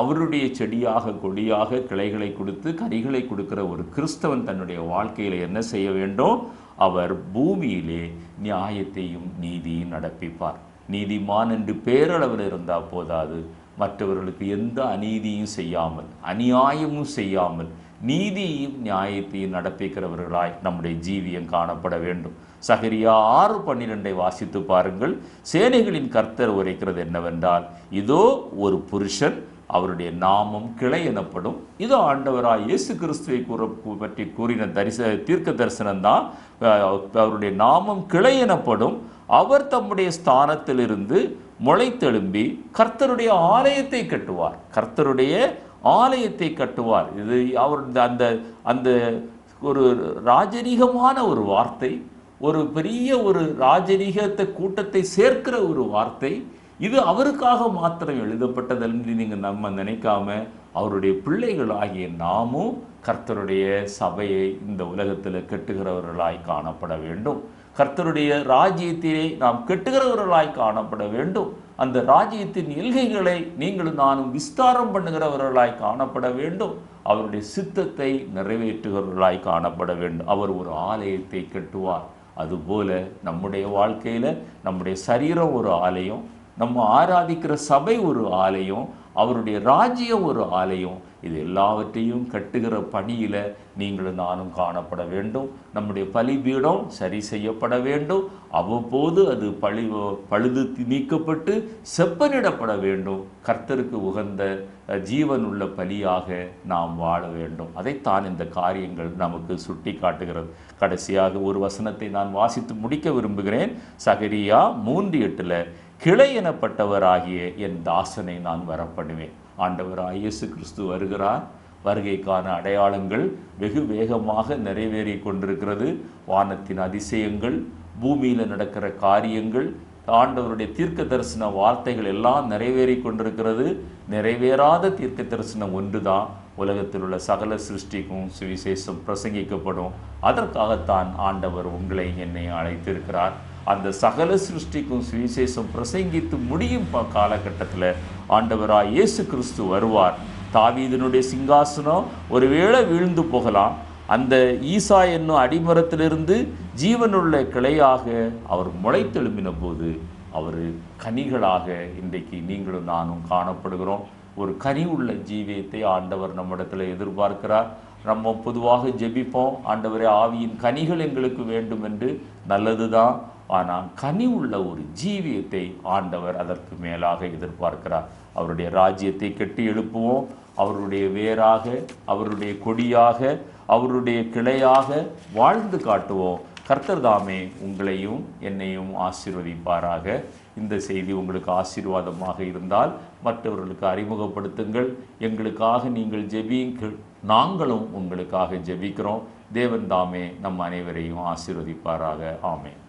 அவருடைய செடியாக கொடியாக கிளைகளை கொடுத்து கனிகளை கொடுக்கிற ஒரு கிறிஸ்தவன் தன்னுடைய வாழ்க்கையில் என்ன செய்ய வேண்டும்? அவர் பூமியிலே நியாயத்தையும் நீதியும் நடப்பிப்பார். நீதிமான் என்று பேரளவில் இருந்தால் போதாது, மற்றவர்களுக்கு எந்த அநீதியும் செய்யாமல் அநியாயமும் செய்யாமல் நீதியையும் நியாயத்தையும் நடப்பிக்கிறவர்களாய் நம்முடைய ஜீவியம் காணப்பட வேண்டும். சகரியா 6:12 வாசித்து பாருங்கள். சேனைகளின் கர்த்தர் உரைக்கிறது என்னவென்றால், இதோ ஒரு புருஷன், அவருடைய நாமம் கிளை எனப்படும். இதோ ஆண்டவராய் இயேசு கிறிஸ்துவை பற்றி கூறின தீர்க்க தரிசனம்தான். அவருடைய நாமம் கிளை எனப்படும். அவர் தம்முடைய ஸ்தானத்திலிருந்து முளைத்தெழும்பி கர்த்தருடைய ஆலயத்தை கட்டுவார். கர்த்தருடைய ஆலயத்தை கட்டுவார். இது அவர் அந்த அந்த ஒரு ராஜரீகமான ஒரு வார்த்தை, ஒரு பெரிய ஒரு ராஜரீகத்தை கூட்டத்தை சேர்க்கிற ஒரு வார்த்தை. இது அவருக்காக மாத்திரம் எழுதப்பட்டதென்று நீங்கள் நம்ம நினைக்காம, அவருடைய பிள்ளைகள் ஆகிய நாமும் கர்த்தருடைய சபையை இந்த உலகத்தில் கட்டுகிறவர்களாய் காணப்பட வேண்டும். கர்த்தருடைய ராஜ்யத்திலே நாம் கட்டுகிறவர்களாய் காணப்பட வேண்டும். அந்த ராஜ்யத்தின் எல்கைகளை நீங்களும் நானும் விஸ்தாரம் பண்ணுகிறவர்களாய் காணப்பட வேண்டும். அவருடைய சித்தத்தை நிறைவேற்றுகிறவர்களாய் காணப்பட வேண்டும். அவர் ஒரு ஆலயத்தை கட்டுவார். அதுபோல நம்முடைய வாழ்க்கையில் நம்முடைய சரீரம் ஒரு ஆலயம், நம்ம ஆராதிக்கிற சபை ஒரு ஆலயம், அவருடைய ராஜ்யம் ஒரு ஆலயம். இது எல்லாவற்றையும் கட்டுகிற பணியில் நீங்களும் நானும் காணப்பட வேண்டும். நம்முடைய பலிபீடம் சரி செய்யப்பட வேண்டும். அவ்வப்போது அது பழுது நீக்கப்பட்டு செப்பனிடப்பட வேண்டும். கர்த்தருக்கு உகந்த ஜீவனுள்ள பலியாக நாம் வாழ வேண்டும். அதைத்தான் இந்த காரியங்கள் நமக்கு சுட்டி காட்டுகிறது. கடைசியாக ஒரு வசனத்தை நான் வாசித்து முடிக்க விரும்புகிறேன். சகரியா 3:8 கிளை எனப்பட்டவராகிய என் தாசனை நான் வரப்பண்ணுவேன். ஆண்டவராய் இயேசு கிறிஸ்து வருகிறார். வருகைக்கான அடையாளங்கள் வெகு வேகமாக நிறைவேறி கொண்டிருக்கிறது. வானத்தின் அதிசயங்கள், பூமியில் நடக்கிற காரியங்கள், ஆண்டவருடைய தீர்க்க தரிசன வார்த்தைகள் எல்லாம் நிறைவேறி கொண்டிருக்கிறது. நிறைவேறாத தீர்க்க தரிசனம் ஒன்று தான், உலகத்தில் உள்ள சகல சிருஷ்டிக்கும் சுவிசேஷம் பிரசங்கிக்கப்படும். அதற்காகத்தான் ஆண்டவர் உங்களை என்னை அழைத்திருக்கிறார். அந்த சகல சிருஷ்டிக்கும் சுவிசேஷம் பிரசங்கித்து முடியும் காலகட்டத்தில் ஆண்டவராய் இயேசு கிறிஸ்து வருவார். தாவீதினுடைய சிங்காசனம் ஒருவேளை வீழ்ந்து போகலாம். அந்த ஈசா என்னும் அடிமரத்திலிருந்து ஜீவனுள்ள கிளையாக அவர் முளைத்தெழும்பின போது அவர் கனிகளாக இன்றைக்கு நீங்களும் நானும் காணப்படுகிறோம். ஒரு கனி உள்ள ஜீவியத்தை ஆண்டவர் நம்மிடத்தில் எதிர்பார்க்கிறார். நம்ம பொதுவாக ஜெபிப்போம், ஆண்டவரே ஆவியின் கனிகள் எங்களுக்கு வேண்டும் என்று. நல்லது தான், ஆனால் கனி உள்ள ஒரு ஜீவியத்தை ஆண்டவர் அதற்கு மேலாக எதிர்பார்க்கிறார். அவருடைய ராஜ்யத்தை கட்டி எழுப்புவோம். அவருடைய வேராக, அவருடைய கொடியாக, அவருடைய கிளையாக வாழ்ந்து காட்டுவோம். கர்த்தர் தாமே உங்களையும் என்னையும் ஆசீர்வதிப்பாராக. இந்த செய்தி உங்களுக்கு ஆசீர்வாதமாக இருந்தால் மற்றவர்களுக்கு அறிமுகப்படுத்துங்கள். எங்களுக்காக நீங்கள் ஜெபியுங்கள், நாங்களும் உங்களுக்காக ஜெபிக்கிறோம். தேவன் தாமே நம் அனைவரையும் ஆசீர்வதிப்பாராக. ஆமென்.